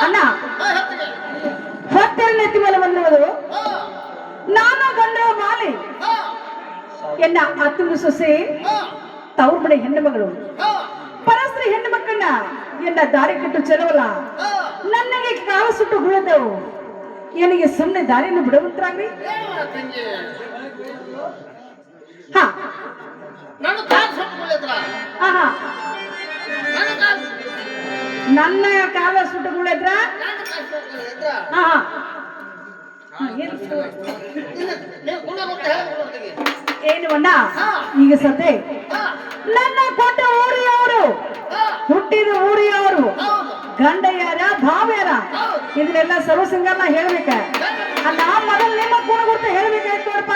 ಅಣ್ಣ ಹೊತ್ತೆರ ನೆತ್ತಿ ಮೇಲೆ ಬಂದಿರುವುದು ನಾನು ಗಂಡ ಮಾಲಿ ಎನ್ನ ಅತ್ತುಂಗು ಸೊಸೆ ತವ್ರ ಮನೆ ಹೆಣ್ಣು ಮಗಳು ಪರಸ್ತ್ರೀ ಹೆಣ್ಣು ಮಕ್ಕಳನ್ನ ಎನ್ನ ದಾರಿ ಕಟ್ಟು ಚೆಲವಲ್ಲ ನನಗೆ ಕಾಲ ಸುಟ್ಟು ಬೀಳದವು ಏನಿಗೆ ಸುಮ್ಮನೆ ದಾರಿಯನ್ನು ಬಿಡುವಂತರಾಗ್ರಿ ಹಾ ನನ್ನ ಕಾಲ ಸುಟ್ಟು ಬೀಳದ್ರ ಏನು ಅಣ್ಣ ಈಗ ಸದ್ಯ ನನ್ನ ಕೊಟ್ಟ ಊರಿಯವರು ಹುಟ್ಟಿದ ಊರಿಯವರು ಗಂಡ ಯಾರ ಭಾವ ಯಾರ ಇದನ್ನೆಲ್ಲ ಸರ್ವ ಸಿಂಗರ್ನ ಹೇಳ್ಬೇಕ ಅಲ್ಲ ಮೊದಲು ನಿಮ್ಮ ಗುಣ ಗುರುತ ಹೇಳ್ಬೇಕಾಯ್ತು ನೋಡಪ್ಪ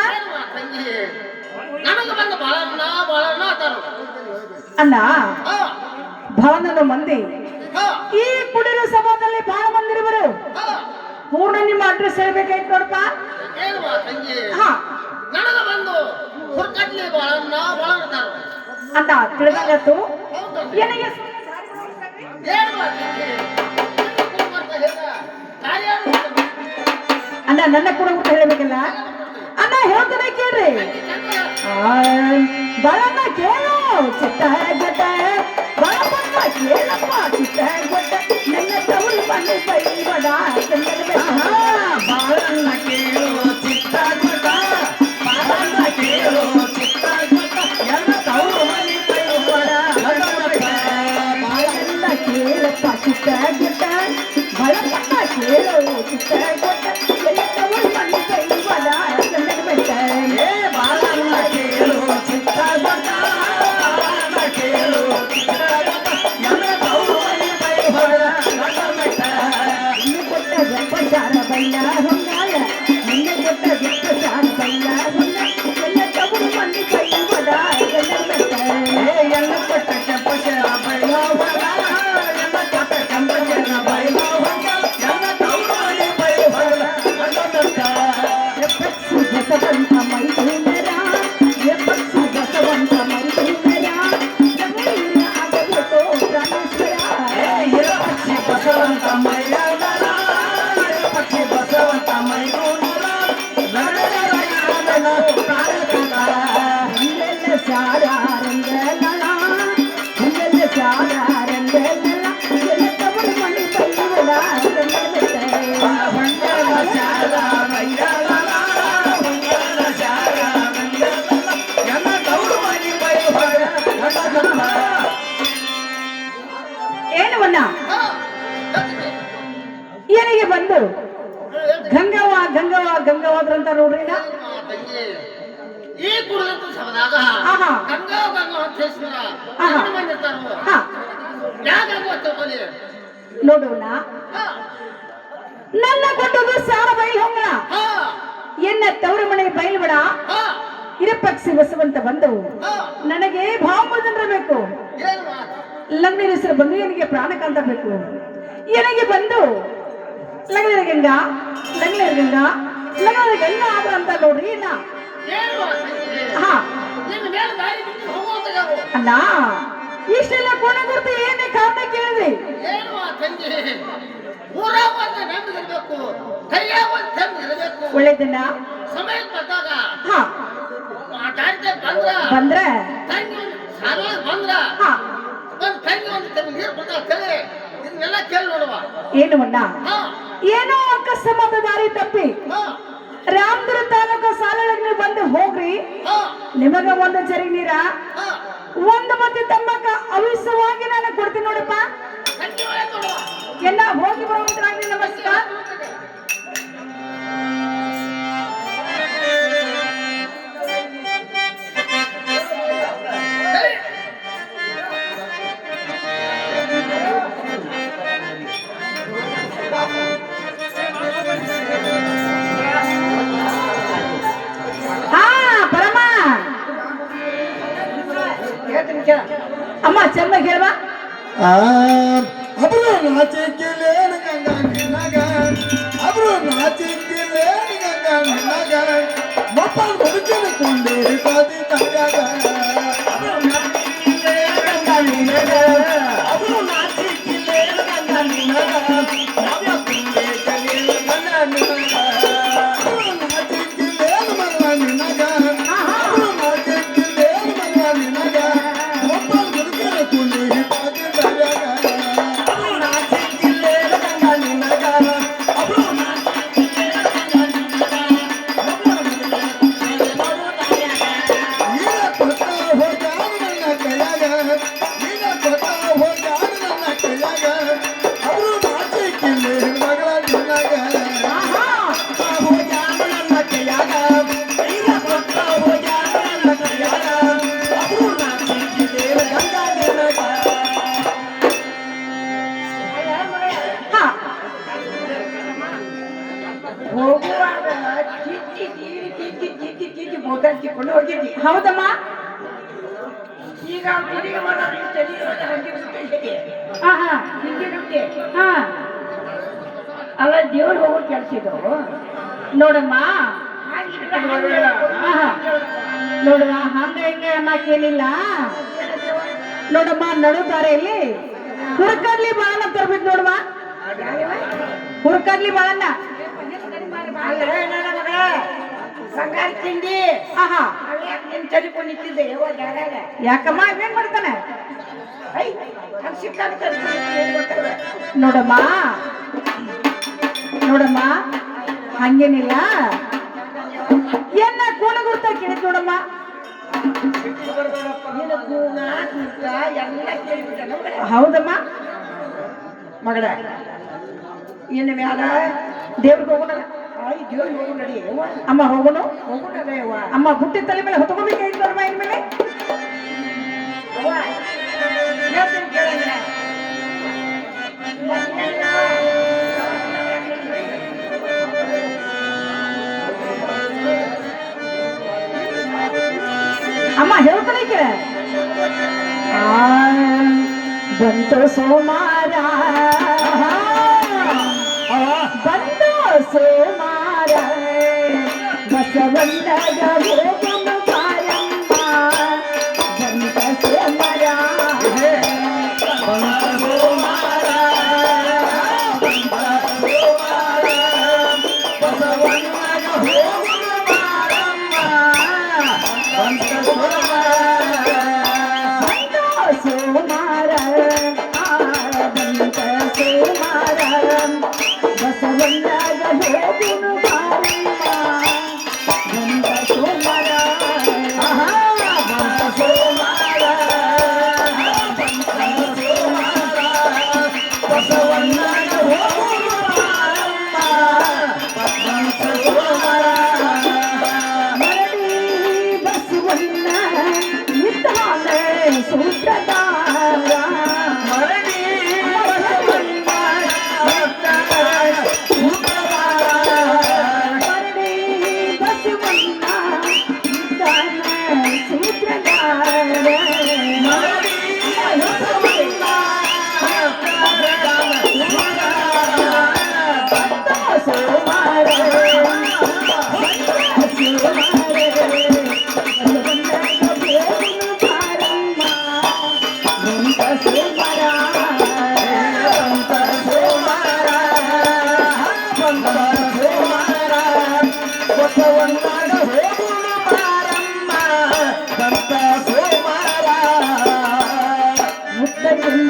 ಅಣ್ಣ ಭಾವನ ಮಂದಿ ಈ ಕುಡಿರೋ ಸಭಾದಲ್ಲಿ ಬಹಳ ಮಂದಿರುವರು ಪೂರ್ಣ ನಿಮ್ಮ ಅಡ್ರೆಸ್ ಹೇಳ್ಬೇಕಾಯ್ತು ನೋಡಪ್ಪ ಅಂತ ತಿಳಿದಾಗತ್ತು ಏನಿಗೆ ಅಣ್ಣ ನನ್ನ ಕೂಡ ಊಟ ಹೇಳಬೇಕಲ್ಲ ಅಣ್ಣ ಹೇಳ್ತಾನೆ ಕೇಳ್ರಿ ಬರಣ್ಣ ಕೇಳು ಚಿತ್ತ ಜಟ ಬರಣ್ಣ ಕೇಳಪ್ಪ ಚಿತ್ತ ಜಟ ನನ್ನ ತವರು ಮನೆ ಬೈವಡ ಬಾಳಣ್ಣ ಕೇಳು ಚಿತ್ತ ಜಟ ಬಾಳಣ್ಣ ಕೇಳು ಚಿತ್ತ ಜಟ ಎಲ್ಲ ತವರು ಮನೆ ಬೈವಡ ಬಾಳಣ್ಣ ಕೇಳಪ್ಪ ಚಿತ್ತ ಜಟ ಬರಣ್ಣ ಕೇಳು ಚಿತ್ತ ಜಟ ಎಲ್ಲ ತವರು ಮನೆ ಬೈವಡ ಕೇಳು ಚಿತ್ತ ಜಟ ಕೇಳು ಚಿತ್ತ ಜಟ ಎಲ್ಲ ಹೆಣ್ಮಗಣ್ಣ ಏನಿಗೆ ಬಂದು ಗಂಗವ್ವ ಗಂಗವ್ವ ಗಂಗವ್ವಾದ್ರಂತ ನೋಡ್ರಿ ನಾ ಈ ಕುಡಿದಂತ ಸಮದಾಗ ಗಂಗಾ ಗಂಗಾ ಅಂತ ಹೆಸರ ನೋಡೋಣ ನನ್ನ ಕೊಟ್ಟದು ಸಾರ ಬೈಲ್ ಹೋಗಣ ಎನ್ನ ತವರ ಮನೆ ಬೈಲ್ ಬಿಡ ಇರಪಕ್ಷಿ ಬಸವಂತ ಬಂದು ನನಗೆ ಭಾವಮದನ್ರ ಬೇಕು ಲಗ್ನ ಹೆಸರು ಬಂದು ನನಗೆ ಪ್ರಾಣಕಾಂತ ಬೇಕು ಏನಿಗೆ ಬಂದು ಲಗ್ನ ಗಂಗಾ ಲಗ್ನ ಗಂಗಾ ಲಗ್ನ ಗಂಗಾ ಆದ್ರ ಅಂತ ನೋಡ್ರಿ ನಾ ಅಣ್ಣ ಇಷ್ಟೆಲ್ಲ ಕೋಣ ಕೊಡ್ತಿ ಏನೇ ಕಾರಣ ಕೇಳಿದ್ರಿ ಒಳ್ಳೇದನ್ನ ಬಂದ್ರ ಏನು ಅಣ್ಣ ಏನೋ ಅಕಸ್ಮಾತ್ ದಾರಿ ತಪ್ಪಿ ರಾಮದುರ್ಗ ತಾಲೂಕು ಸಾಲಗಳಿಗೆ ಬಂದು ಹೋಗ್ರಿ ನಿಮಗ ಒಂದು ಚರಿ ನೀರ ಒಂದು ಮತ್ತೆ ತಮ್ಮಕ್ಕ ಅವಿಸವಾಗಿ ನಾನು ಕೊಡ್ತೀನಿ ನೋಡಪ್ಪ ಎಲ್ಲ ಹೋಗಿ ಬರುವಂತರಾಗ್ಲಿ ನಮಸ್ಕಾರ ಅಮ್ಮ ಚೆನ್ನಾಗಿ ಹೇಳ್ವಾ ಅಬ್ರು ನಾಚಿಕಿಲೇನ ಗಂಗಾ ನಿನ್ನಗ ಅಬ್ರು ನಾಚಿಕಿಲೇನ ಗಂಗಾ ನಿನ್ನಗ ಮಪ್ಪ ಬದುಕಿನ ಕೊಂಡೆ ಕಾದಿ ತಗಗ ಅಬ್ರು ನಾಚಿಕಿಲೇನ ಗಂಗಾ ನಿನ್ನಗ ಅಬ್ರು ನಾಚಿಕಿಲೇನ ಗಂಗಾ ನಿನ್ನಗ ನವ್ಯ ಕೊಂಡೆ ಕಲಿಯ ಗಂಗಾ ನಿನ್ನಗ ಅಬ್ರು ನಾಚಿಕಿಲೇನ ಮಲ್ಲ ನಿನ್ನಗ ಅಬ್ರು ನಾಚಿಕಿಲೇನ ಮಲ್ಲ ನಿನ್ನಗ ಮಪ್ಪ ಬದುಕಿನ ಕೊಂಡೆ ಕಾದಿ ತಗಗ ಹೌದಮ್ಮ ಈಗ ಅಲ್ಲ ದೇವ್ರು ಹೋಗೋ ಕೆಲ್ಸಿದ್ರು ನೋಡಮ್ಮ ನೋಡುವ ಹಂಗ ಹಿಂಗ ಅನ್ನಕ್ಕೇನಿಲ್ಲ ನೋಡಮ್ಮ ನಡು ದಾರಿಯಲ್ಲಿ ಹುರ್ಕಡ್ಲಿ ಬಾಳನ್ನ ತರ್ಬೇಕು ನೋಡುವ ಹುರ್ಕಡ್ಲಿ ಬಾಳನ್ನ ಬಂಗಾರ ತಿಂಡಿ ಚಲಿಕೊಂಡಿದ್ದೆ ಯಾಕಮ್ಮ ಏನ್ ಮಾಡ್ತಾನೆ ನೋಡಮ್ಮ ನೋಡಮ್ಮ ಹಂಗೇನಿಲ್ಲ ಏನ ಕೂಣ ಗುರ್ತ ಕೇಳಿದ್ ನೋಡಮ್ಮ ಹೌದಮ್ಮ ಮಗಳ ಇನ್ನು ಮ್ಯಾಲ ದೇವ್ರಿಗೆ ಹೋಗೋಣ ದೇವ್ರಿಗೆ ಹೋಗು ನಡಿ ಅಮ್ಮ ಹೋಗೋಣ ಹೋಗುಣವೇ ಅಮ್ಮ ಹುಟ್ಟಿದ ತಲೆ ಮೇಲೆ ಹೊತ್ಕೋಬೇಕಾಗಿತ್ತು ನೋಡಮ್ಮ ಇನ್ಮೇಲೆ ಅಮ್ಮ ಹೇಳ್ತಾನೆ ಕೇಳ ಬಂತು ಸೋಮಾರ ಬಂತು ಸೋಮಾರ ಬಸವಣ್ಣಗ ಹೋಗಮ ಕಾರಮ್ಮ ಬಂತ ಸೋಮಾರ ಬಂತ ಸೋಮಾರ ಬಸವಣ್ಣಗ ಹೋಗಮ ಕಾರಮ್ಮ ಬಂತ ಸೋಮಾರ ಬಂತ ಸೋಮಾರ ಬಸವಣ್ಣಗ ಹೋಗುನು ಕಾರಮ್ಮ ಬಂತ ಸೋಮಾರ ಬಂತ ಸೋಮಾರ ಬಂತ ಸೋಮಾರ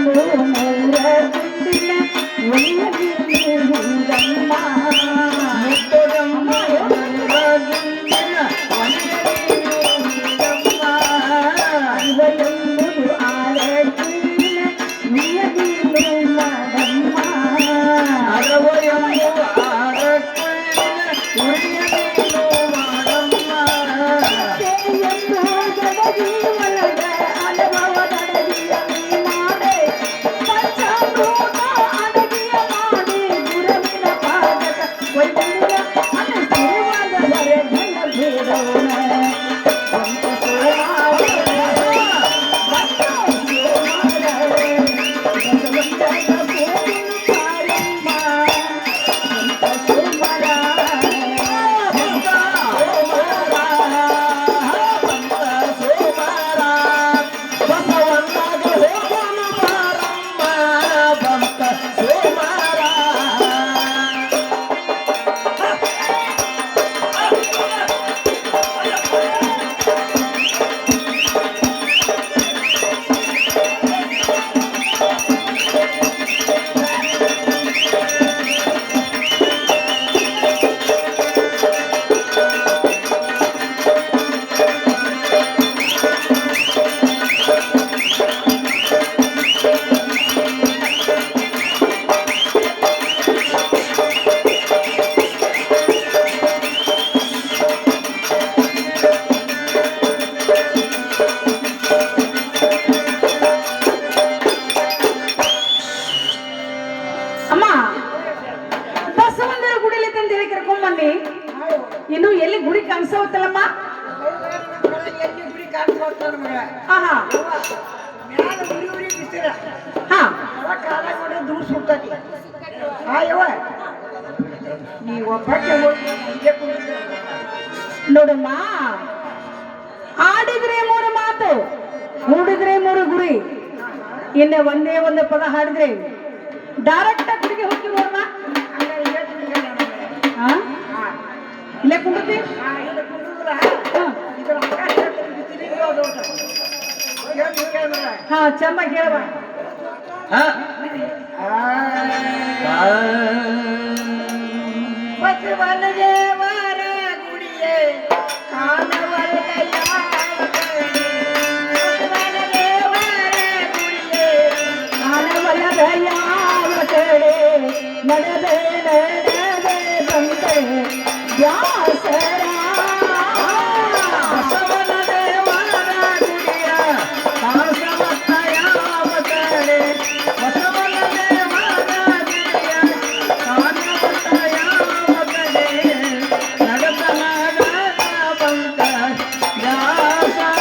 ಮೂರ ತುಂಡಿನ ಒಯ್ಯಲಿ ನೀರಮ್ಮ. ಮುತ್ತುರಮ್ಮ ಮೂರದಿಂದಿನ ಇವಳೆಂಬುದು ಆರತಿನ ನಿಯದಿ ಮಾಡಮ್ಮ. ಅರವ ಎಂಬುವ ಆರಕ್ಕಿನ ಉರಿಯದೇನು ಮಾಡಮ್ಮ. ಎಂದು ಗದಗಿ ಒಳಗ ಅಲವವ ದಡಗಿಯ ಮಾಡೆ ಪಂಚಾಮೃತ ಅಡಗಿಯ ಮಾಡಿ ಗುರುವಿನ ಪಾದಕ ವೈದ್ಯ ಅನಸಿರುವಾದವರೆ ಘನ ಬೇಡೋಣ. ಅಮ್ಮ ಬಸವಂತರ ಗುಡಿಲಿ ಅಂತ ಹೇಳಿ ಕರ್ಕೊಂಡ್ಬಂದಿ. ಇನ್ನು ಎಲ್ಲಿ ಗುಡಿ ಕಾಣಿಸೋತ್ತಲ್ಲಮ್ಮ? ಎಲ್ಲಿ ಗುಡಿ ಕಾಣಿಸ್ಕೊಡ್ತಾನ ಮಗಳ ಆಹಾ ಮ್ಯಾಲ ಉರಿ ಉರಿ ಬಿಸಿಲ ಹಾ ಕಾಲ ನೋಡಿ ದೂರ ಸುಡ್ತತಿ. ಯವ್ವ ನೀ ಒಬ್ಬಕ್ಕೆ ಹೋಗಿ ಇಲ್ಲೇ ಕುಂದ್ರಿಸಿ. ನೋಡಮ್ಮ, ಆಡಿದ್ರೆ ಮೂರು ಮಾತು, ಮೂಡಿದ್ರೆ ಮೂರು ಗುರಿ. ಇನ್ನು ಒಂದೇ ಒಂದು ಪದ ಹಾಡಿದ್ರೆ ಡೈರೆಕ್ಟ್ ಗುಡಿಗೆ ಹೋಗಿ ನೋಡಮ್ಮ. ಹಂಗಾರೆ ಇಲ್ಲೇ ಕುಂದ್ರಿಸಿ ನಾನು. ಹಾ ಇಲ್ಲೇ ಕುಂಡ್ರಿ. ಇಲ್ಲಿ ಕುಂದ್ರಿದ್ರ ಇದ್ರ ಆಕಾಶ ಬಿಸಿಲಿಗೆ ಹೋದ ಕೇಳ ಮಗಳ. ಹಾ ಚೆನ್ನಾಗಿ ಹೇಳವ. ಬಸವನ ದೇವರ ಗುಡಿಯೇ ಕಾಣವಲ್ಲ ಯಾವ ಕಡೆ. ಬಸವನ ದೇವರ ಗುಡಿಯೇ ಕಾಣವಲ್ಲದ ಯಾವ ಕಡೆ ನಡೆದೆ ನಡೆದೆ ಬಂದೆ ವ್ಯಾಸರ. ಬಸವನ ದೇವರ ಗುಡಿಯ ಕಾಸವತ್ತ ಯಾವ ಕಡೆ. ಬಸವನ ದೇವರ ಗುಡಿಯ ಕಾಸವತ್ತ ಯಾವ ಕಡೆ. ನಡತನಾಗ ಬಂದ ವ್ಯಾಸರ.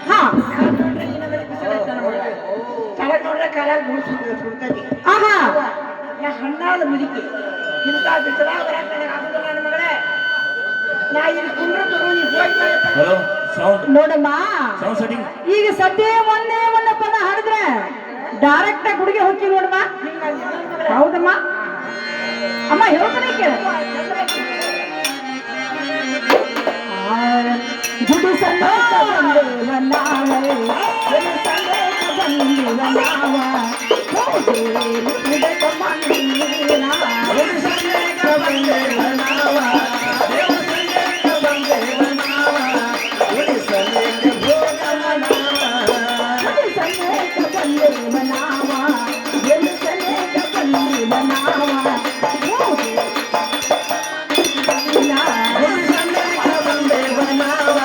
ಹಾ ತಳಗ್ ನೋಡ್ರೆ ಕಾಲಾಗ ಸುಡ್ತತಿ. ಆಹಾ ನಾ ಹಣ್ಣಾದ ಮುದುಕಿ ಇಂಥ ಬಿಸಿಲಾಗ ಬರಕ್ ನನಗೆ ಆಗುದಿಲ್ಲ ನನ್ನ ಮಗಳೇ. ನಾ ಇಲ್ಲಿ ಕುಂಡ್ರು ನೀ ಹೋಗಿ ಹಲೋ ಸೌಂಡ್ ನೋಡಮ್ಮ, ಸೌಂಡ್ ಸೆಟ್ಟಿಂಗ್. ಈಗ ಸದ್ಯ ಒಂದೇ ಒಂದು ಪದ ಹಾಡಿದ್ರೆ ಡೈರೆಕ್ಟ್ ಗುಡಿಗೆ ಹೋಗಿ ನೋಡಮ್ಮ. ಹೌದಮ್ಮ ಅಮ್ಮ ಹೇಳ್ತಾನೆ ಕೇಳ. ಗುಡಿ ಸಮೇತ ಬಂದೇವ ನಾವೇ, ಗುಡಿ ಸಮೇತ ಬಂದೇವ ನಾವ, ಹೋಗೇರಿ ಇದಕ್ಕ ಮಂದಿರ. ಗುಡಿ ಸಮೇತ ಬಂದೇವ ನಾವ, ದೇವ ಸಮೇತ ಬಂದೇವ ನಾವ, ಗುಡಿ ಸಮೇತ ಭೋಗವ ನಾವ. ಗುಡಿ ಸಮೇತ ಬಂದೇವ ನಾವ, ಗುಡಿ ಸಮೇತ ಬಂದೇವ ನಾವ, ಹೋಗೇರಿ ಗುಡಿ ಸಮೇತ ಬಂದೇವ ನಾವ,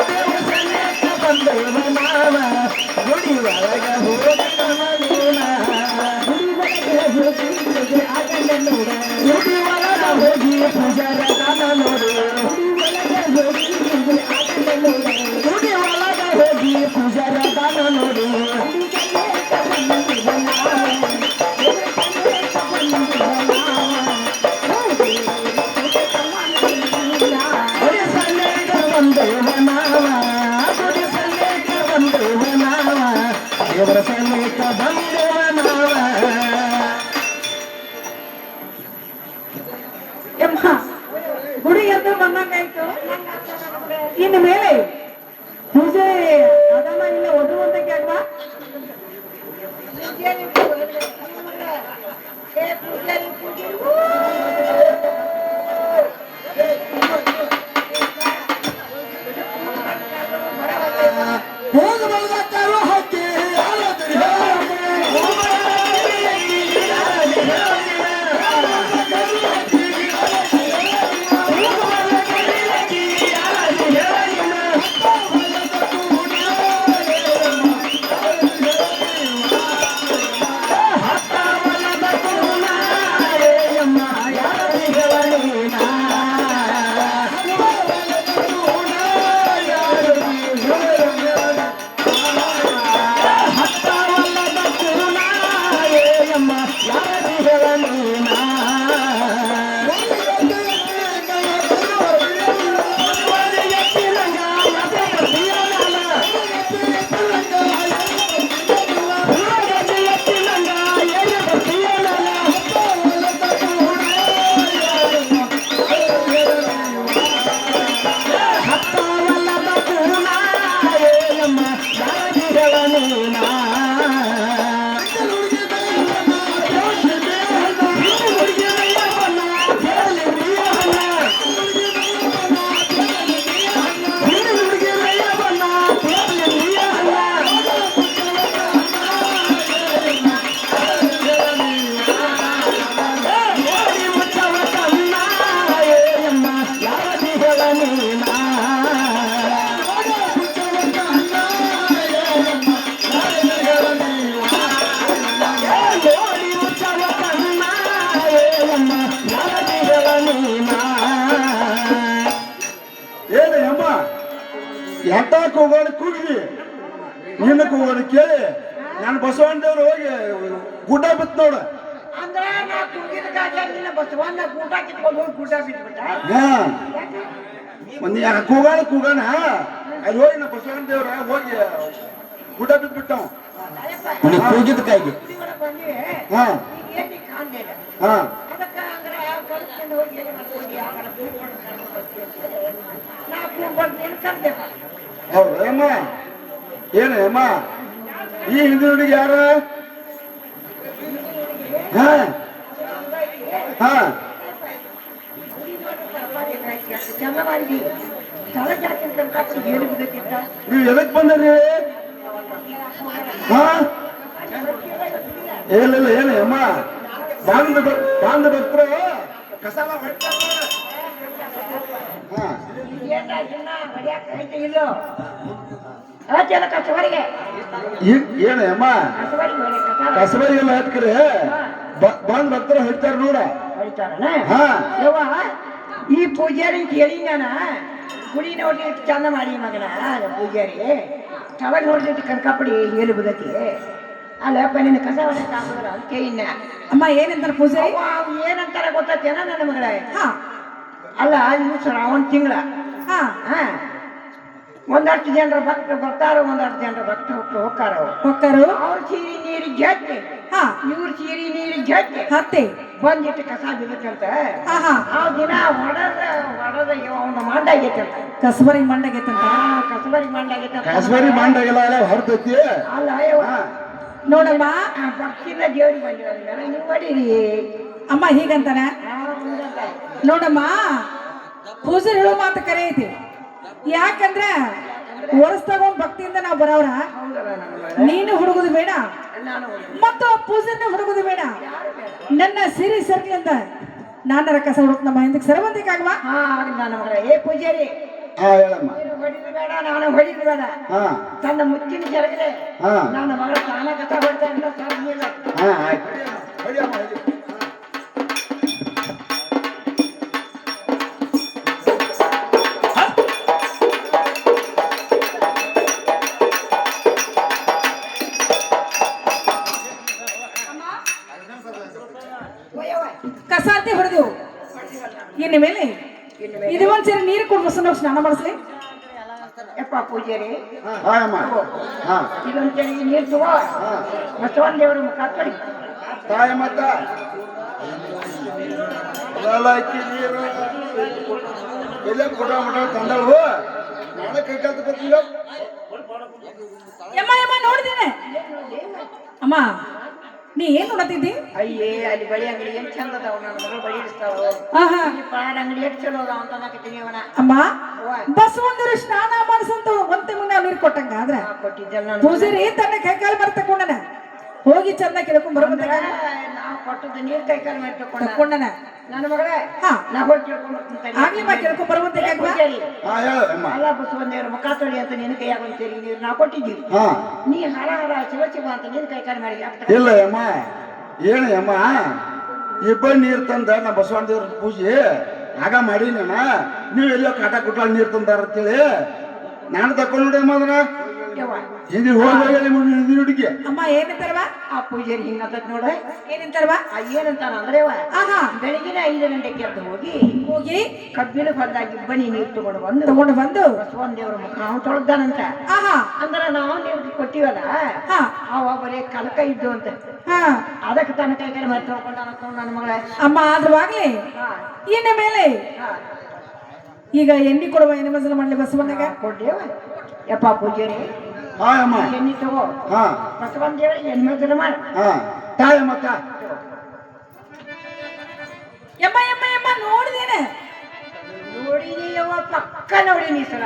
ದೇವ ಸಮೇತ ಬಂದೇವ ನಾವ, ಗುಡಿ ಒಳಗ ಹೋಗವ ನೀನ. ಗುಡಿ ಒಳಗೆ ಹೋಗಿ ಆಗಲ್ಲ ನೋಡ. ಗುಡಿ ಒಳಗ ಹೋಗಿ ಪೂಜಾರ ದಾನ ನೋಡು ಗುಡಿ ಒಳಗ ಹೋಗಿ ಪೂಜಾರ ದಾನ ನೋಡು ಗುಡಿ ಸನ್ನೇಕ ಬಂದೇವ ನಾವ ಗುಡಿ ಸನ್ನೇಕ ಬಂದೇವ ನಾವ ದೇವರ ಸನ್ನೇಕ ಬಂದೇವ ನಾವ ಯಮ್ಮ ಗುಡಿ ಎದ್ದು ಬಂದಂಗಾಯ್ತು. ಇನ್ನು ಮೇಲೆ ಪೂಜೆ ಅದನ್ನ ಇಲ್ಲ ಒದ್ರು ಒಂದಕ್ಕೆ ಅಲ್ವಾ? ಹೋಗ ಬಲ್ಗಾರು ಹಾಕಿ ಏನೇ ಅಮ್ಮ ಎಟ್ಟಾಕ್ ಹೋಗೋಣ ಕೂಗಿದಿ ನಿನ್ನ ಕೂಗೋಣ ಕೇಳಿ ನಾನು ಬಸವಣ್ಣ ದೇವ್ರು ಹೋಗಿ ಗುಡ್ಡ ಬಿತ್ತು ನೋಡ ಅಂದ್ರ ನಾ ಕುಂಗಿದ ಕಾಜಾಗಿನ ಬಸವಣ್ಣ ಊಟ ಕಿತ್ಕೊಂಡು ಹೋಗಿ ಊಟ ಬಿಟ್ಬಿಟ್ಟ ಹಾ ಒಂದು ಕೂಗೋಣ ಅಲ್ಲಿ ಹೋಗಿ ನಾ ಬಸವಣ್ಣ ದೇವ್ರ ಹೋಗಿ ಗುಡ್ಡ ಬಿದ್ದುಬಿಟ್ಟವ ಕೂಗಿದ ಕೈಗೆ ಬಂದಿವಿ ಹಾ ಈಗ ಏನ್ ಕಾಣ್ಲಿಲ್ಲ ಹಾ ಅದಕ್ಕ ಅಂದ್ರ ಕಳ್ಸ್ಕೊಂಡು ಹೋಗಿ ಏನ್ ಮಾಡ್ಕೊಂಡಿ ಆಗ ಕೂತ್ಕೊಂಡು ಕರ್ಕೊಂಡು ಬರ್ತೀವಿ ನಾ ಕೂತ್ಕೊಂಡು ಏನ್ ಕರ್ದೇವ ಹೌದು ಅಮ್ಮ ಏನೇ ಅಮ್ಮ ಈ ಹಿಂದಿನ ಹುಡುಗಿ ಯಾರ ಹಾ ಹಾ ಚಂದ ಮಾಡಿದ್ವಿ ತಲೆ ಜಾಸ್ತಿ ಕರ್ಕೊಂಡು ಏನು ಬಿದ್ದಕ್ಕಿಂತ ನೀವು ಎದಕ್ ಬಂದ್ರಿ ಹಾ ಇಲ್ಲ ಏನೇ ಅಮ್ಮ ಬಾಂಧ ಭಕ್ತರು ಕಸಾಲ ಹೊಡ್ತಾರ ಹಾ ಇಲ್ಲ ಚಲ ಕಸವರಿಗೆ ಏನೇ ಅಮ್ಮ ಕಸವರಿಗೆ ಕಸಬರಿಗೆಲ್ಲ ಹತ್ಕ್ರಿ ಬಾಂಧ ಭಕ್ತರು ಹೊಡ್ತಾರ ನೋಡ ಹಾ ಯವ್ವ ಈ ಪೂಜಾರಿ ಕೇಳಿ ನಾನ ಗುಡಿ ನೋಡಿ ಚಂದ ಮಾಡಿ ಮಗನ ಪೂಜಾರಿ ತವಾಗ ನೋಡಿದ ಕನಕಾಪಡಿ ಹೇಳಿ ಬುದತಿ ಅಲ್ಲಪ್ಪ ನಿನ್ನ ಕಸ ಹೊಡಕ್ ಹಾಕಿದ್ರ ಅದಕ್ಕೆ ಇನ್ನ ಅಮ್ಮ ಏನಂತಾರ ಪೂಜಾರಿ? ಅವು ಏನಂತಾರ ಗೊತ್ತೇನ ನನ್ನ ಮಗಳೇ ಹಾ ಅಲ್ಲ ಇದು ಶ್ರಾವಣ ತಿಂಗಳ ಹಾ ಹಾ ಒಂದಷ್ಟು ಜನರ ಭಕ್ತರು ಬರ್ತಾರ ಒಂದಷ್ಟು ಜನರ ಭಕ್ತರು ಹೋಗ್ತಾರ ಹೊಕ್ಕರು ಅವ್ರ ಸೀರಿ ನೀರಿಗೆ ಜೊತೆ ಹಾ ಇವ್ರ ಸೀರಿ ನೀರಿಗೆ ಜೊತೆ ಹತ್ತೆ ಬಂದಿಟ್ಟು ಕಸ ಬಿದ್ದಕ್ಕಂತ ಹಾ ಹಾ ಆ ದಿನ ಹೊಡದ ಅವನ ಮಂಡ ಆಗೈತಂತ ಕಸಬರಿ ಮಂಡಗೈತಂತ. ಕಸಬರಿ ಮಂಡ ಆಗೈತಂತ ಕಾಶ್ಮೀರಿ ಬಾಂಡಾಗೆಲ್ಲ ಎಲ್ಲ ಹೊರತೈತಿ ಅಲ್ಲ ಯವ್ವ ನೋಡಮ್ಮ ಭಕ್ತಿಯಿಂದ ದೇವ್ರಿಗೆ ಬಂದಿರೋದಿಲ್ಲ ನೀವು ಮಾಡಿರಿ ಅಮ್ಮ ಹೀಗಂತಾನ ನೋಡಮ್ಮ ಪೂಜಾರಿ ಹೇಳೋ ಮಾತು ಕರೆ ಐತಿ. ಯಾಕಂದ್ರ ವರ್ಷದಾಗ ಭಕ್ತಿಯಿಂದ ನಾವು ಬರೋವ್ರ ನೀನು ಹುಡುಗುದು ಬೇಡ ಮತ್ತು ಪೂಜಾರಿನ ಹುಡುಗುದು ಬೇಡ. ನನ್ನ ಸಿರಿ ಸರ್ಕಲಿಂದ ನಾನರ ಕಸ ಹುಡುಕ್ ನಮ್ಮ ಹಿಂದಕ್ಕೆ ಸರವಂತಿಕಾಗವಾ? ಹಾ ನನ್ನ ಮಗಳ ಏ ಪೂಜಾರಿ ಹಾ ಹೇಳಮ್ಮ ನೀನು ಹೊಡಿದು ಬೇಡ ನಾನು ಹೊಡಿದು ಬೇಡ ಹಾ ತನ್ನ ಮುಚ್ಚಿನ ಜರಗಲೆ ಹಾ ನನ್ನ ಮಗಳ ತಾನ ಕಸ ಹೊಡ್ತಾ ಅಂತ ಸಾಧ್ಯವಿಲ್ಲ. ಹಾ ಆಯ್ತು ಹೊಡಿಯಮ್ಮ ಹೊಡಿ ಇನ್ನು ಮೇಲೆ ಇದು ಒಂದ್ಸರಿ ನೀರು ಕೊಡು ಬಸವಣ್ಣ ಸ್ನಾನ ಮಾಡಿಸ್ಲಿ. ಯಪ್ಪ ಪೂಜಾರಿ ಹಾ ಅಮ್ಮ ಹಾ ಇದೊಂದು ಕೆರೆಗೆ ನೀರು ತಗೋ ಬಸವನ ದೇವರ ಮುಖ ತೊಳಿ. ತಾಯ ಮತ್ತ ಲಲಾಕಿ ನೀರು ಎಲ್ಲ ಕೊಡ ಮಟ ತಂದಳು ನಾಳೆ ಕೈ ಕಾಲು ತಗೋತೀವಿ. ಯಮ್ಮ ಯಮ್ಮ ನೋಡಿದ್ದೇನೆ. ಅಮ್ಮ ನೀ ಏನ್ ನೋಡತ್ತಿದ್ದಿ? ಅಯ್ಯೇ ಅಲ್ಲಿ ಬಳಿ ಅಂಗಡಿ ಏನ್ ಚಂದ ಅದಾವ, ನನ್ನ ಮಗಳು ಬಳಿ ಇಡಿಸ್ತಾವ. ಆಹಾ ಈ ಪಾಡ ಅಂಗಡಿ ಎಷ್ಟು ಚಲೋ ಅದಾವ ಅಂತ ಅನ್ನಕತ್ತೀನಿ ಅವನ. ಅಮ್ಮ ಬಸವಂದರು ಸ್ನಾನ ಮಾಡಿಸಂತ ಒಂದ್ ತಿಂಗಳ ನೀರು ಕೊಟ್ಟಂಗ ಆದ್ರೆ ಕೊಟ್ಟಿದ್ದಲ್ಲ ನಾನು. ಪೂಜಾರಿ ತನ್ನ ಕೈಕಾಲು ಮಾಡಿ ತಕೊಂಡನ, ಹೋಗಿ ಚಂದ ಕೇಳ್ಕೊಂಡ್ ಬರ್ಬಂದಾಗ ನಾವು ಕೊಟ್ಟದ್ದು ನೀರ್ ಕೈ ಕಾಲು ಮಾಡಿ ತಕೊಂಡನ. ನನ್ನ ಮಗಳೇ ಹಾ ನಾ ಹೋಗಿ ಕೇಳ್ಕೊಂಡ್ಬರ್ತೀನಿ. ಆಗ್ಲಿ ಮಾ ಕೇಳ್ಕೊಂಡ್ ಬರ್ಬಂದಾಗ ಪೂಜಾರಿ ಹಾ ಹೇಳು ಅಮ್ಮ. ಅಲ್ಲ ಬಸವನ ದೇವರ ಮುಖ ತೊಳಿ ಅಂತ ನಿನ್ನ ಕೈಯಾಗ ಅಂತೀರಿ, ನೀರು ನಾವು ಕೊಟ್ಟಿದ್ದೀವಿ. ಹಾ ನೀ ಹರ ಹರ ಶಿವ ಶಿವ ಅಂತ ನಿನ್ನ ಕೈ ಕಾಲು ಮಾಡಿ ಇಲ್ಲ ಅಮ್ಮ ಏನು ಅಮ್ಮ ಇಬ್ಬರು ನೀರು ತಂದ ನಾ ಬಸವಣ್ಣ ದೇವ್ರ ಪೂಜೆ ಆಗ ಮಾಡೀನಿ ಅಮ್ಮ. ನೀವು ಎಲ್ಲೋ ಕಾಟ ಕುಟ್ಲ ನೀರು ತಂದಾರ ಅಂತೇಳಿ ನಾನು ತಕೊಂಡು ನೋಡಿ ಅಮ್ಮ ಅದನ್ನ ಹಿಂದಿ ಹೋಗಿ ಹುಡುಗಿ. ಅಮ್ಮ ಏನಂತಾರವ? ಆ ಪೂಜಾರಿ ಹಿಂಗಂತದ್ ನೋಡ. ಏನಂತಾರವ? ಏನಂತಾನ ಅಂದ್ರೆ ಆಹಾ ಬೆಳಗಿನ 5 ಗಂಟೆಗೆ ಎದ್ದು ಹೋಗಿ ಹೋಗಿ ಕಬ್ಬಿನ ಹೊಲದಾಗ ಇಬ್ಬನಿ ನೀರು ತಗೊಂಡು ಬಂದು ಬಸವನ ದೇವರ ಮುಖ ಅವ್ನು ತೊಳ್ದಾನಂತ. ಆಹಾ ಅಂದ್ರೆ ನಾವು ನೀರು ಕೊಟ್ಟಿವಲ್ಲ ಹಾ ಅವ ಬರೀ ಕನಕ ಇದ್ದು ಅಂತ ಹಾ ಅದಕ್ಕೆ ತನ್ನ ಕೈ ಕೈ ಮಾಡಿ ತೊಳ್ಕೊಂಡ ನನ್ನ ಮಗಳ. ಅಮ್ಮ ಆದ್ರವಾಗ್ಲಿ ಹಾ ಇನ್ನ ಮೇಲೆ ಹಾ ಈಗ ಎಣ್ಣೆ ಕೊಡುವ ಎಣ್ಣೆ ಮಸಾಲ ಮಾಡ್ಲಿ ಬಸವಣ್ಣಗ. ಕೊಡ್ಲೇವ ಯಪ್ಪ ಪೂಜಾರಿ ಹಾ ಅಮ್ಮ ಎಣ್ಣೆ ತಗೋ ಹಾ ಬಸವನ ದೇವರಿಗೆ ಎಣ್ಣೆ ಮಸಾಲ ಮಾಡ. ಹಾ ತಾಯ ಮತ್ತ ಯಮ್ಮ ಯಮ್ಮ ಯಮ್ಮ ನೋಡಿದೇನೆ. ನೋಡಿನಿ ಯವ್ವ, ಪಕ್ಕ ನೋಡಿನಿ ಸಲ.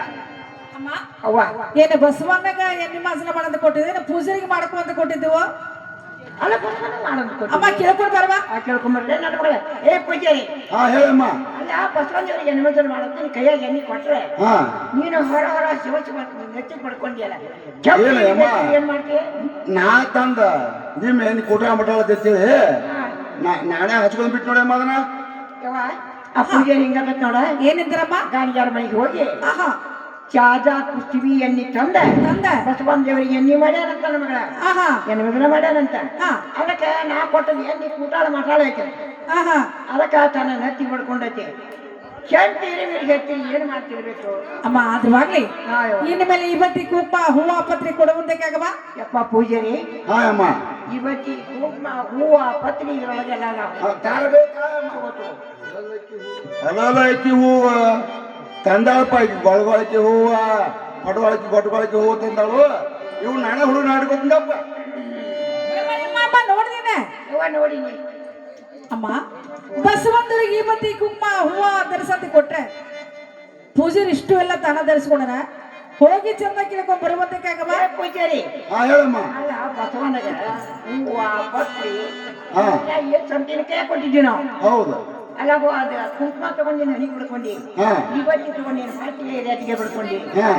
ಅಮ್ಮ ಅವ್ವ ಏನು ಬಸವಣ್ಣಗ ಎಣ್ಣೆ ಮಸಾಲ ಮಾಡೋದು ಕೊಟ್ಟಿದ್ದೇನೆ, ಪೂಜಾರಿಗೆ ಮಾಡಕು ಅಂತ ಕೊಟ್ಟಿದ್ದೆವು. ಅಲ್ಲ ಬಸವನ ಮಾಡೋದು ಅಮ್ಮ ಕೇಳ್ಕೊಂಡು ಬರವಾ? ಕೇಳ್ಕೊಂಬರ್ಲೆ ನನ್ನ ಮಗಳ. ಏ ಪೂಜಾರಿ ಹಾ ಹೇಳಮ್ಮ. ಅಲ್ಲ ಬಸವನ ದೇವರಿಗೆ ಎಣ್ಣೆ ಮಸಾಲ ಮಾಡೋದು ಕೈಯಾಗ ಎಣ್ಣೆ ಕೊಟ್ರೆ ಹಾ ನೀನು ಹೊರ ಹೊರ ಶಿವ ಶಿವ ನೆತ್ತಿ ಪಡ್ಕೊಂಡಿಯಲ್ಲ, ಏನು ಅಮ್ಮ? ಏನ್ ಮಾಡ್ತೀಯ? ನಾ ತಂದ ನಿಮ್ಮ ಏನು ಕೂಟ ಮಟ್ಟೇಳಿ ನಾನೇ ಹಚ್ಕೊಂಡ್ ಬಿಟ್ಟು ನೋಡಿ ಅಮ್ಮ ಅದನ್ನ. ಯವ್ವ, ಆ ಪೂಜಾರಿ ಹಿಂಗತ್ತ ನೋಡ. ಏನಂತಾರಮ್ಮ? ಗಾಣಿಗಾರ ಮನೆಗೆ ಹೋಗಿ ಆಹಾ ಚಾಜಾ ಕುಸ್ತಿವಿ ಎಣ್ಣೆ ತಂದ ಬಸವನ ದೇವರಿಗೆ ಎಣ್ಣೆ ಮಾಡ್ಯಾನಂತ ನನ್ನ ಮಗಳ. ಆಹಾ ಎಣ್ಣೆ ಮಸಾಲ ಮಾಡ್ಯಾನಂತ. ಹಾ ಅದಕ್ಕೆ ನಾ ಕೊಟ್ಟದ್ದು ಎಣ್ಣೆ ಕೂಟಾಳ ಮಸಾಲ ಐತೆ. ಆಹಾ ಅದಕ್ಕೆ ತನ್ನ ನೆತ್ತಿ ಪಡ್ಕೊಂಡೈತಿ. ಕೆಂತೀರಿ ಹೇಳ್ತೀರಿ ಏನ್ ಮಾಡ್ತಿರ್ಬೇಕು? ಅಮ್ಮ ಆದ್ರವಾಗ್ಲಿ ಹಾ ಯವ್ವ. ಇನ್ನು ಮೇಲೆ ಇವತ್ತಿ ಕುಪ್ಪ ಹೂವ ಪತ್ರಿ ಕೊಡುವಂತಕ್ಕಾಗವ? ಯಪ್ಪ ಪೂಜಾರಿ ಹಾ ಅಮ್ಮ ಇವತ್ತಿ ಕುಂಕುಮ ಹೂವ ಪತ್ರಿ ಇದ್ರೊಳಗೆಲ್ಲ ನಾವು ಅಲಲಕ್ಕಿ ಹೂವ ತಂದಾಳಪ್ಪ, ಈಗ ಗೊಳಗೊಳಕಿ ಹೂವ ಪಟಗೊಳಕಿ ಗೊಟ್ಟಗೊಳಕಿ ಹೂವು ತಂದಾಳು. ಇವು ನಾನೇ ಹುಡುಗ ನಾಡ್ಕೊತಂಗಪ್ಪ. ಅಮ್ಮ ನೋಡಿದೇನೆ. ಯವ್ವ ನೋಡಿನಿ. ಅಮ್ಮ ಬಸವಂತರಿಗೆ ಇವತ್ತಿ ಕುಂಕುಮ ಹೂವ ಧರಿಸಂತ ಕೊಟ್ರೆ ಪೂಜಾರಿ ಇಷ್ಟು ಎಲ್ಲ ತಾನ ಧರಿಸ್ಕೊಂಡನ, ಹೋಗಿ ಚಂದ ಕೇಳ್ಕೊಂಡ್ ಬರುವಂತಕ್ಕಾಗವ? ಏ ಪೂಜಾರಿ ಹಾ ಹೇಳಮ್ಮ. ಅಲ್ಲ ಬಸವನಗ ಹೂವ ಪತ್ರಿ ಹಾ ಏನ್ ಸಂತಿನ ಕೈ ಕೊಟ್ಟಿದ್ವಿ ನಾವು. ಹೌದು. ಅಲ್ಲ ಅದು ಕುಂಕುಮ ತಗೊಂಡಿನ ಹನಿ ಬಿಡ್ಕೊಂಡಿ, ಹಾ ಇವತ್ತಿ ತಗೊಂಡಿನ ಪಾಟಿಗೆ ರೇಟಿಗೆ ಬಿಡ್ಕೊಂಡಿ, ಹಾ